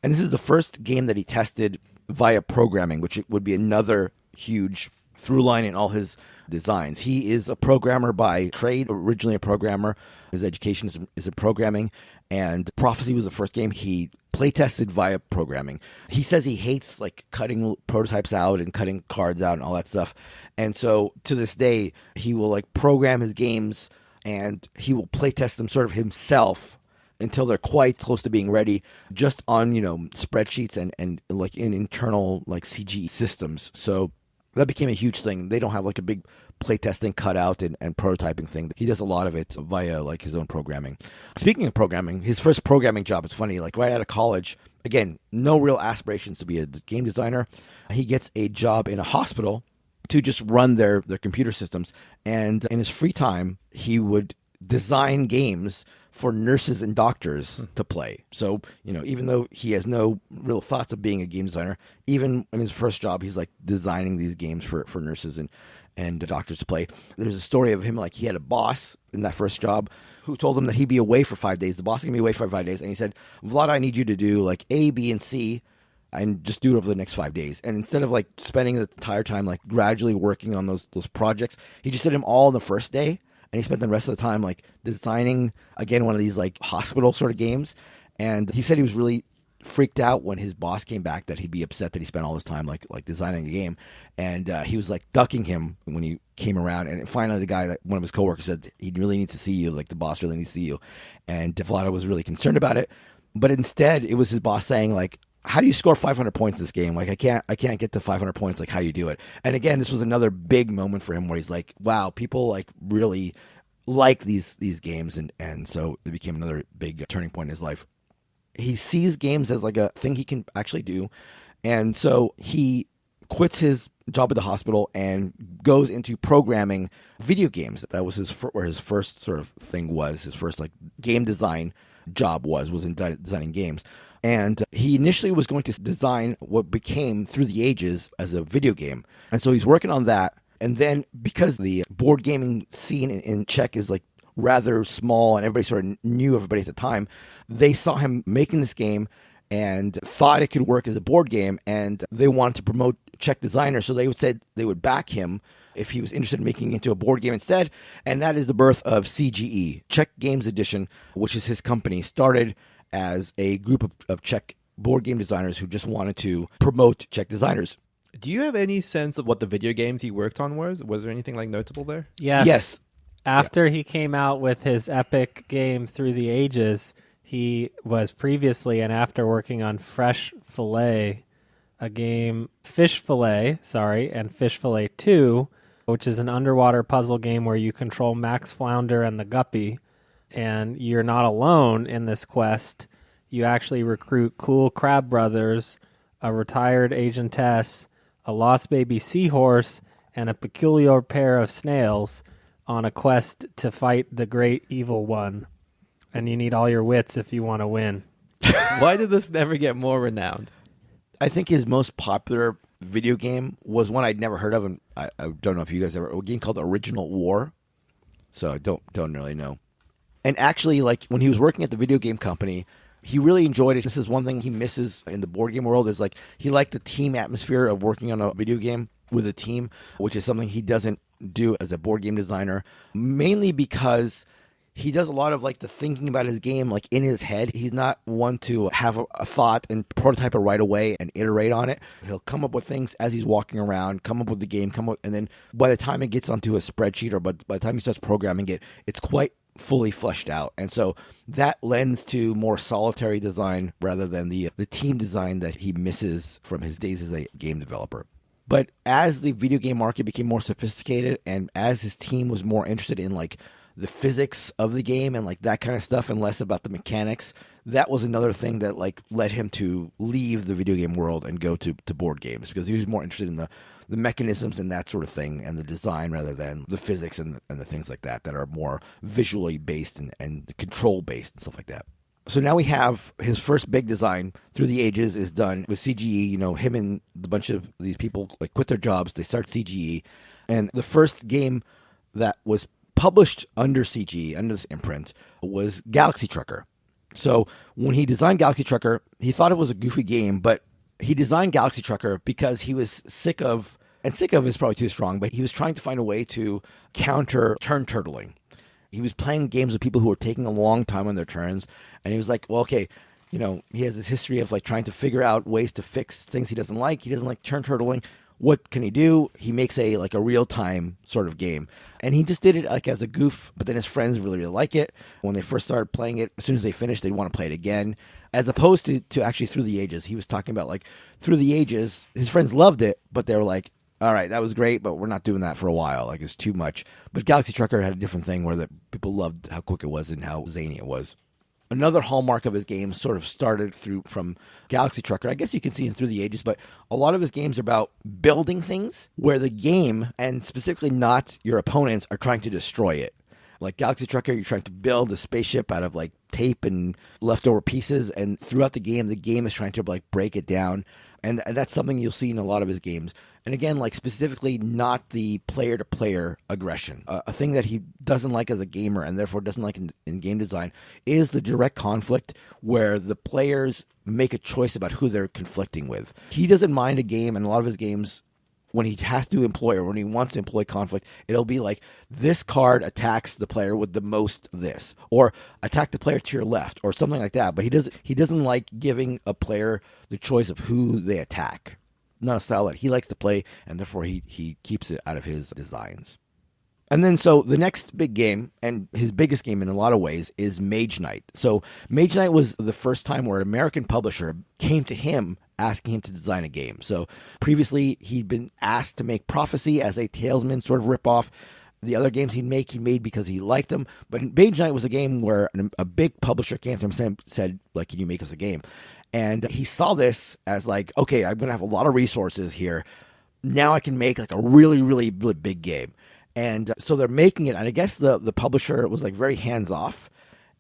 And this is the first game that he tested via programming, which would be another huge through line in all his designs. He is a programmer by trade, originally a programmer. His education is in programming. And Prophecy was the first game he play tested via programming. He says he hates like cutting prototypes out and cutting cards out and all that stuff. And so to this day, he will like program his games and he will playtest them sort of himself until they're quite close to being ready, just on, spreadsheets and like in internal like CG systems. So that became a huge thing. They don't have like a big playtesting cutout and prototyping thing. He does a lot of it via like his own programming. Speaking of programming, his first programming job is funny. Like right out of college, again, no real aspirations to be a game designer. He gets a job in a hospital to just run their computer systems. And in his free time, he would design games for nurses and doctors to play. So, even though he has no real thoughts of being a game designer, even in his first job, he's like designing these games for nurses and doctors to play. There's a story of him, like he had a boss in that first job who told him that he'd be away for 5 days. The boss is going to be away for 5 days. And he said, Vlada, I need you to do like A, B, and C and just do it over the next 5 days. And instead of like spending the entire time like gradually working on those projects, he just did them all in the first day. And he spent the rest of the time like designing, again, one of these like hospital sort of games. And he said he was really freaked out when his boss came back, that he'd be upset that he spent all this time like designing a game. And he was like ducking him when he came around. And finally the guy, one of his coworkers, said he really needs to see you. Like the boss really needs to see you. And Vlada was really concerned about it. But instead it was his boss saying like, how do you score 500 points in this game? Like I can't get to 500 points. Like how you do it. And again, this was another big moment for him where he's like, wow, people like really like these games. And so it became another big turning point in his life. He sees games as like a thing he can actually do. And so he quits his job at the hospital and goes into programming video games. That was where his first sort of thing was. His first like game design job was in designing games. And he initially was going to design what became Through the Ages as a video game. And so he's working on that. And then because the board gaming scene in Czech is like rather small and everybody sort of knew everybody at the time, they saw him making this game and thought it could work as a board game. And they wanted to promote Czech designers. So they said they would back him if he was interested in making it into a board game instead. And that is the birth of CGE, Czech Games Edition, which is his company, started as a group of Czech board game designers who just wanted to promote Czech designers. Do you have any sense of what the video games he worked on was? Was there anything like notable there? Yes. After he came out with his epic game Through the Ages, he was previously and after working on Fish Fillet, and Fish Fillet 2, which is an underwater puzzle game where you control Max Flounder and the Guppy. And you're not alone in this quest. You actually recruit cool crab brothers, a retired agentess, a lost baby seahorse, and a peculiar pair of snails on a quest to fight the great evil one. And you need all your wits if you want to win. Why did this never get more renowned? I think his most popular video game was one I'd never heard of, and I don't know if you guys ever, a game called Original War. So I don't really know. And actually, like when he was working at the video game company, he really enjoyed it. This is one thing he misses in the board game world, is like he liked the team atmosphere of working on a video game with a team, which is something he doesn't do as a board game designer, mainly because he does a lot of like the thinking about his game like in his head. He's not one to have a thought and prototype it right away and iterate on it. He'll come up with things as he's walking around, come up with the game, and then by the time it gets onto a spreadsheet or by the time he starts programming it, it's quite fully fleshed out. And so that lends to more solitary design rather than the team design that he misses from his days as a game developer. But as the video game market became more sophisticated and as his team was more interested in like the physics of the game and like that kind of stuff and less about the mechanics, that was another thing that like led him to leave the video game world and go to board games, because he was more interested in the mechanisms and that sort of thing and the design rather than the physics and the things like that are more visually based and control based and stuff like that. So now we have his first big design, Through the Ages, is done with CGE. Him and a bunch of these people like quit their jobs, they start CGE, and the first game that was published under CGE, under this imprint, was Galaxy Trucker. So when he designed Galaxy Trucker, he thought it was a goofy game, but he designed Galaxy Trucker because he was sick of is probably too strong, but he was trying to find a way to counter turn turtling. He was playing games with people who were taking a long time on their turns, and he was like, well, okay, he has this history of like trying to figure out ways to fix things he doesn't like. He doesn't like turn turtling. What can he do? He makes a real-time sort of game. And he just did it like as a goof, but then his friends really, really like it. When they first started playing it, as soon as they finished, they'd want to play it again. As opposed to actually Through the Ages. He was talking about like Through the Ages, his friends loved it, but they were like, all right, that was great, but we're not doing that for a while. Like, it's too much. But Galaxy Trucker had a different thing where people loved how quick it was and how zany it was. Another hallmark of his games sort of started from Galaxy Trucker. I guess you can see it Through the Ages, but a lot of his games are about building things where the game, and specifically not your opponents, are trying to destroy it. Like Galaxy Trucker, you're trying to build a spaceship out of like tape and leftover pieces, and throughout the game is trying to like break it down. And that's something you'll see in a lot of his games. And again, like specifically not the player-to-player aggression. A thing that he doesn't like as a gamer and therefore doesn't like in game design is the direct conflict where the players make a choice about who they're conflicting with. He doesn't mind a game, and a lot of his games, when he has to employ or when he wants to employ conflict, it'll be like, this card attacks the player with the most of this, or attack the player to your left, or something like that. But he doesn't like giving a player the choice of who they attack. Not a style that he likes to play, and therefore he keeps it out of his designs. And then, so the next big game, and his biggest game in a lot of ways, is Mage Knight. So Mage Knight was the first time where an American publisher came to him asking him to design a game. So previously, he'd been asked to make Prophecy as a Talesman sort of ripoff. The other games he made because he liked them. But Mage Knight was a game where a big publisher came to him and said, like, can you make us a game? And he saw this as like, okay, I'm going to have a lot of resources here. Now I can make like a really, really, really big game. And so they're making it, and I guess the publisher was like very hands off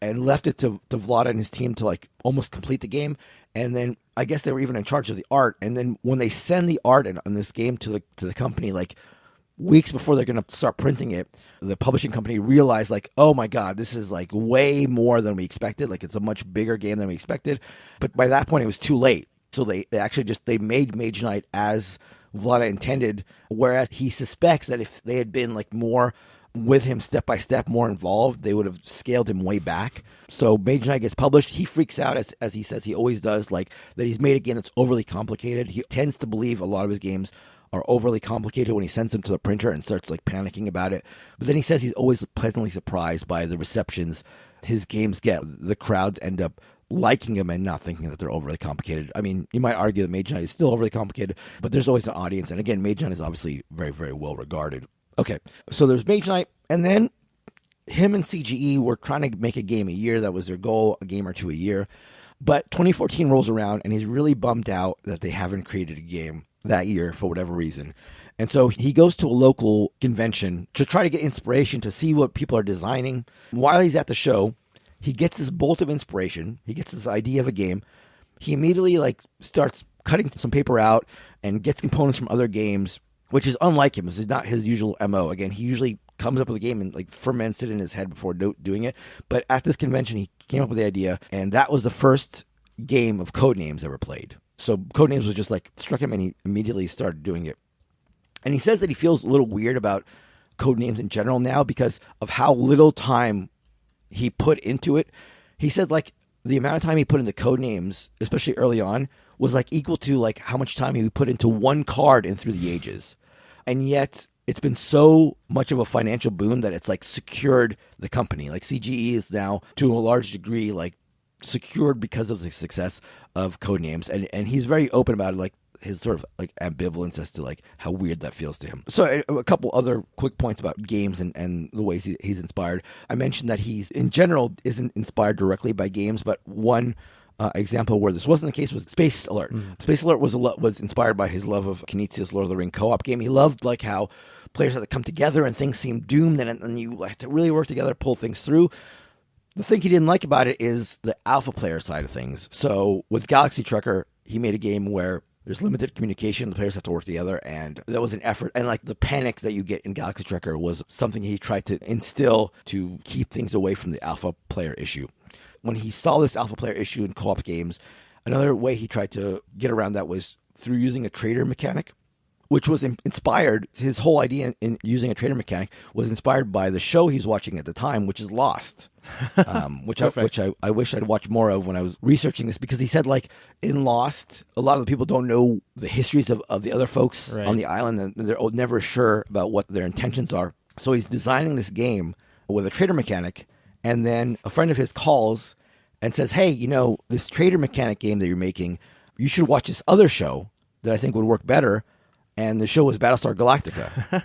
and left it to Vlaada and his team to like almost complete the game. And then I guess they were even in charge of the art. And then when they send the art on this game to the company, like weeks before they're going to start printing it, the publishing company realized like, oh my God, this is like way more than we expected. Like it's a much bigger game than we expected. But by that point, it was too late. So they actually they made Mage Knight as Vlaada intended, whereas he suspects that if they had been like more with him step by step, more involved, they would have scaled him way back. So Mage Knight gets published. He freaks out, as he says he always does, like that he's made a game that's overly complicated. He tends to believe a lot of his games are overly complicated when he sends them to the printer and starts like panicking about it. But then he says he's always pleasantly surprised by the receptions his games get. The crowds end up liking him and not thinking that they're overly complicated. I mean, you might argue that Mage Knight is still overly complicated, but there's always an audience. And again, Mage Knight is obviously very, very well regarded. Okay, so there's Mage Knight, and then him and CGE were trying to make a game a year. That was their goal, a game or two a year. But 2014 rolls around, and he's really bummed out that they haven't created a game that year for whatever reason. And so he goes to a local convention to try to get inspiration to see what people are designing. While he's at the show, he gets this bolt of inspiration. He gets this idea of a game. He immediately like starts cutting some paper out and gets components from other games, which is unlike him. This is not his usual MO. Again, he usually comes up with a game and like ferments it in his head before doing it. But at this convention, he came up with the idea, and that was the first game of Codenames ever played. So Codenames was just like struck him, and he immediately started doing it. And he says that he feels a little weird about Codenames in general now because of how little time he put into it. He said like the amount of time he put into Codenames, especially early on, was like equal to like how much time he would put into one card in Through the Ages. And yet it's been so much of a financial boon that it's like secured the company. Like CGE is now to a large degree like secured because of the success of Codenames. And he's very open about it, like his sort of like ambivalence as to like how weird that feels to him. So a couple other quick points about games and the ways he's inspired. I mentioned that he's in general isn't inspired directly by games, but one example where this wasn't the case was Space Alert. Space Alert was inspired by his love of Knizia's Lord of the Ring co-op game. He loved like how players had to come together and things seemed doomed, and you had to really work together, pull things through. The thing he didn't like about it is the alpha player side of things. So with Galaxy Trucker, he made a game where there's limited communication. The players have to work together, and that was an effort. And like the panic that you get in Galaxy Trucker was something he tried to instill to keep things away from the alpha player issue. When he saw this alpha player issue in co-op games, another way he tried to get around that was through using a trader mechanic, which was inspired. His whole idea in using a trader mechanic was inspired by the show he was watching at the time, which is Lost. Which I wish I'd watched more of when I was researching this, because he said like in Lost, a lot of the people don't know the histories of the other folks on the island, and they're never sure about what their intentions are. So he's designing this game with a trader mechanic, and then a friend of his calls and says, hey, you know, this trader mechanic game that you're making, you should watch this other show that I think would work better. And the show was Battlestar Galactica.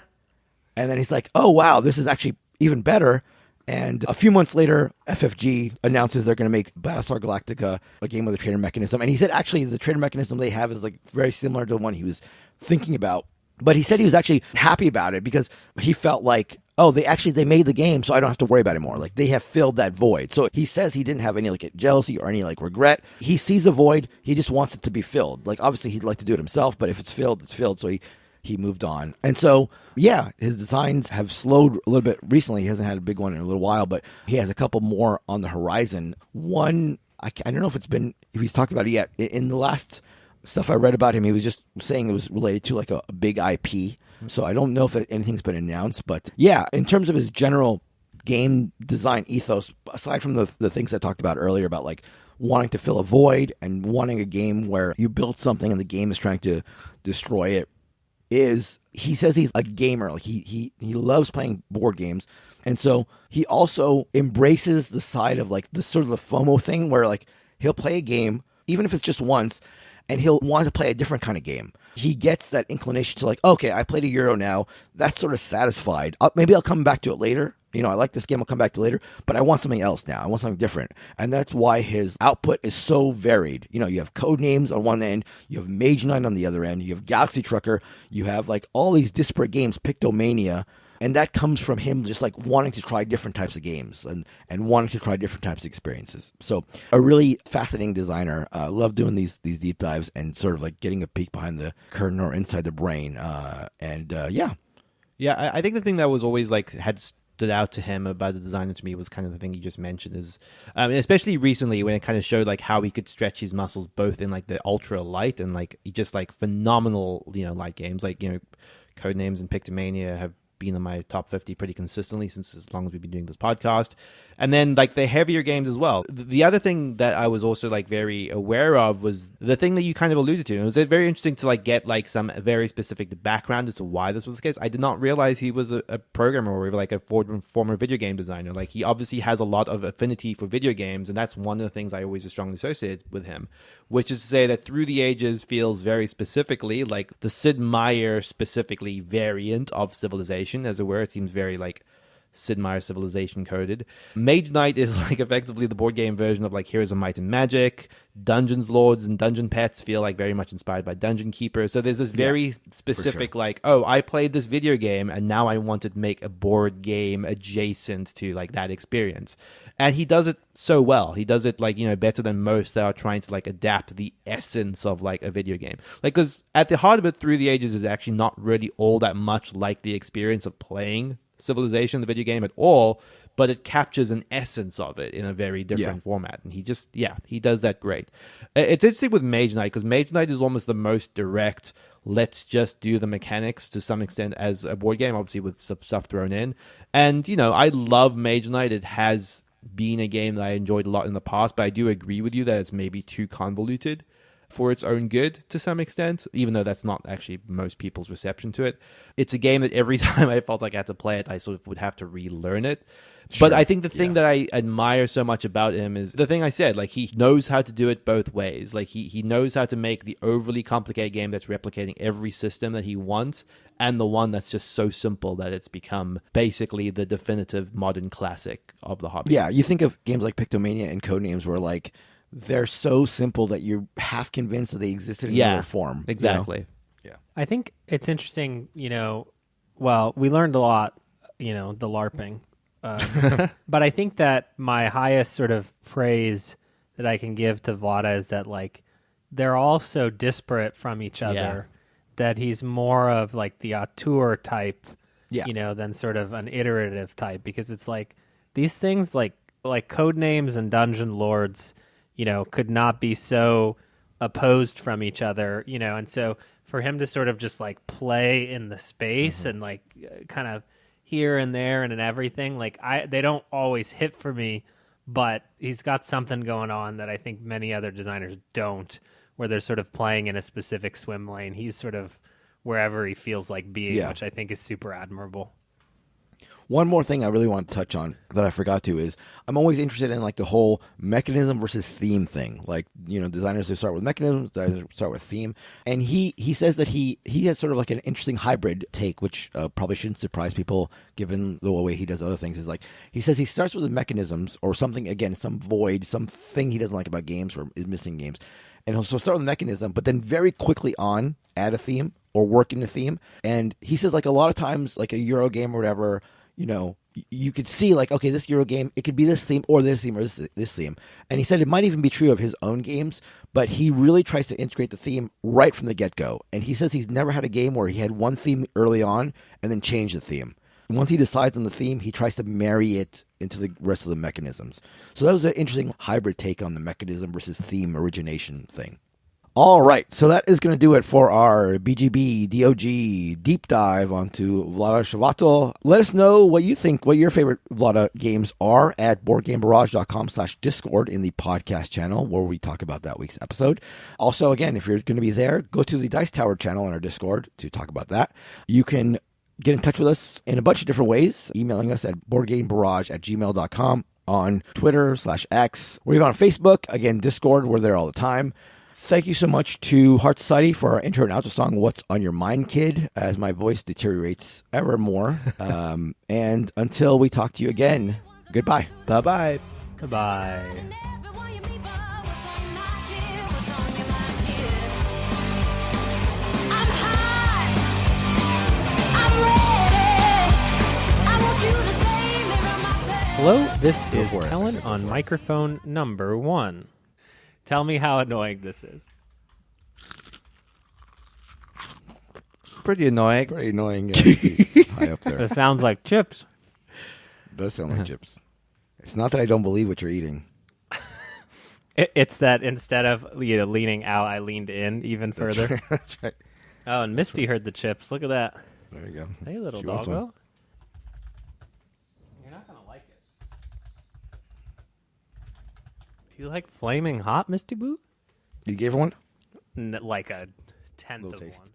And then he's like, oh, wow, this is actually even better. And a few months later, FFG announces they're going to make Battlestar Galactica a game with a trader mechanism. And he said, actually, the trader mechanism they have is like very similar to the one he was thinking about. But he said he was actually happy about it because he felt like oh, they made the game, so I don't have to worry about it anymore. Like, they have filled that void. So he says he didn't have any like jealousy or any like regret. He sees a void. He just wants it to be filled. Like, obviously he'd like to do it himself, but if it's filled, it's filled. So he moved on. And so, yeah, his designs have slowed a little bit recently. He hasn't had a big one in a little while, but he has a couple more on the horizon. One, I don't know if he's talked about it yet. In the last stuff I read about him, he was just saying it was related to like a big IP. So I don't know if anything's been announced, but yeah, in terms of his general game design ethos, aside from the things I talked about earlier about like wanting to fill a void and wanting a game where you build something and the game is trying to destroy it, he says he's a gamer. Like he loves playing board games. And so he also embraces the side of like the sort of the FOMO thing where like he'll play a game, even if it's just once, and he'll want to play a different kind of game. He gets that inclination to like, okay, I played a Euro now. That's sort of satisfied. Maybe I'll come back to it later. I like this game. I'll come back to it later, but I want something else now. I want something different. And that's why his output is so varied. You have Codenames on one end, you have Mage Knight on the other end, you have Galaxy Trucker, you have like all these disparate games, Pictomania, and that comes from him just like wanting to try different types of games and wanting to try different types of experiences. So a really fascinating designer. Love doing these deep dives and sort of like getting a peek behind the curtain or inside the brain. Yeah. Yeah, I think the thing that was always like had stood out to him about the designer to me was kind of the thing you just mentioned is, especially recently when it kind of showed like how he could stretch his muscles both in like the ultra light and like just like phenomenal, light games like, Codenames and Pictomania have been in my top 50 pretty consistently since as long as we've been doing this podcast. And then like the heavier games as well. The other thing that I was also like very aware of was the thing that you kind of alluded to. And it was very interesting to like get like some very specific background as to why this was the case. I did not realize he was a programmer or like a former video game designer. Like he obviously has a lot of affinity for video games, and that's one of the things I always strongly associate with him, which is to say that Through the Ages feels very specifically like the Sid Meier specifically variant of Civilization, as it were. It seems very like Sid Meier Civilization coded. Mage Knight is like effectively the board game version of like Heroes of Might and Magic. Dungeons Lords and Dungeon Pets feel like very much inspired by Dungeon Keeper. So there's this very specific like, oh, I played this video game and now I want to make a board game adjacent to like that experience. And he does it so well. He does it like, better than most that are trying to like adapt the essence of like a video game. Like, because at the heart of it, Through the Ages is actually not really all that much like the experience of playing Civilization, the video game, at all, but it captures an essence of it in a very different format. And he does that great. It's interesting with Mage Knight because Mage Knight is almost the most direct, let's just do the mechanics to some extent as a board game, obviously with some stuff thrown in. And, I love Mage Knight. It has been a game that I enjoyed a lot in the past, but I do agree with you that it's maybe too convoluted for its own good to some extent, even though that's not actually most people's reception to it. It's a game that every time I felt like I had to play it, I sort of would have to relearn it. Sure. But I think the thing that I admire so much about him is the thing I said, like he knows how to do it both ways. Like he knows how to make the overly complicated game that's replicating every system that he wants and the one that's just so simple that it's become basically the definitive modern classic of the hobby. Yeah, you think of games like Pictomania and Codenames where like they're so simple that you're half convinced that they existed in another form. Exactly. Yeah. I think it's interesting, well, we learned a lot, the LARPing. But I think that my highest sort of phrase that I can give to Vlaada is that, like, they're all so disparate from each other that he's more of, like, the auteur type, than sort of an iterative type. Because it's like, these things, like Codenames and Dungeon Lords, could not be so opposed from each other, and so for him to sort of just like play in the space and like kind of here and there and in everything, like they don't always hit for me, but he's got something going on that I think many other designers don't, where they're sort of playing in a specific swim lane. He's sort of wherever he feels like being, which I think is super admirable. One more thing I really want to touch on that I forgot to is I'm always interested in like the whole mechanism versus theme thing. Like, designers who start with mechanisms, designers start with theme. And he says that he has sort of like an interesting hybrid take, which probably shouldn't surprise people given the way he does other things. Is like, he says he starts with the mechanisms or something, again, some void, something he doesn't like about games or is missing games. And he'll start with the mechanism, but then very quickly on add a theme or work in the theme. And he says like a lot of times, like a Euro game or whatever, you could see like, okay, this Euro game, it could be this theme or this theme or this theme. And he said it might even be true of his own games, but he really tries to integrate the theme right from the get-go. And he says he's never had a game where he had one theme early on and then changed the theme. Once he decides on the theme, he tries to marry it into the rest of the mechanisms. So that was an interesting hybrid take on the mechanism versus theme origination thing. All right, so that is going to do it for our BGBDOG deep dive onto Vlaada Chvátil. Let us know what you think, what your favorite Vlaada games are at BoardGameBarrage.com/Discord in the podcast channel where we talk about that week's episode. Also, again, if you're going to be there, go to the Dice Tower channel in our Discord to talk about that. You can get in touch with us in a bunch of different ways, emailing us at BoardGameBarrage@gmail.com, on Twitter/X. We're even on Facebook. Again, Discord, we're there all the time. Thank you so much to Heart Society for our intro and outro song, What's on Your Mind, Kid, as my voice deteriorates ever more. And until we talk to you again, goodbye. Bye-bye. Goodbye. Hello, this is Kellen on microphone number 1. Tell me how annoying this is. Pretty annoying. Pretty annoying. Yeah, high up there. It sounds like chips. It does sound like chips. It's not that I don't believe what you're eating. It's that instead of leaning out, I leaned in even further. That's right. Oh, and Misty heard the chips. Look at that. There you go. Hey, little She wants doggo. one. You're not going to like it. Do you like flaming hot, Misty Boo? You gave her one? Like a tenth Little of taste. one.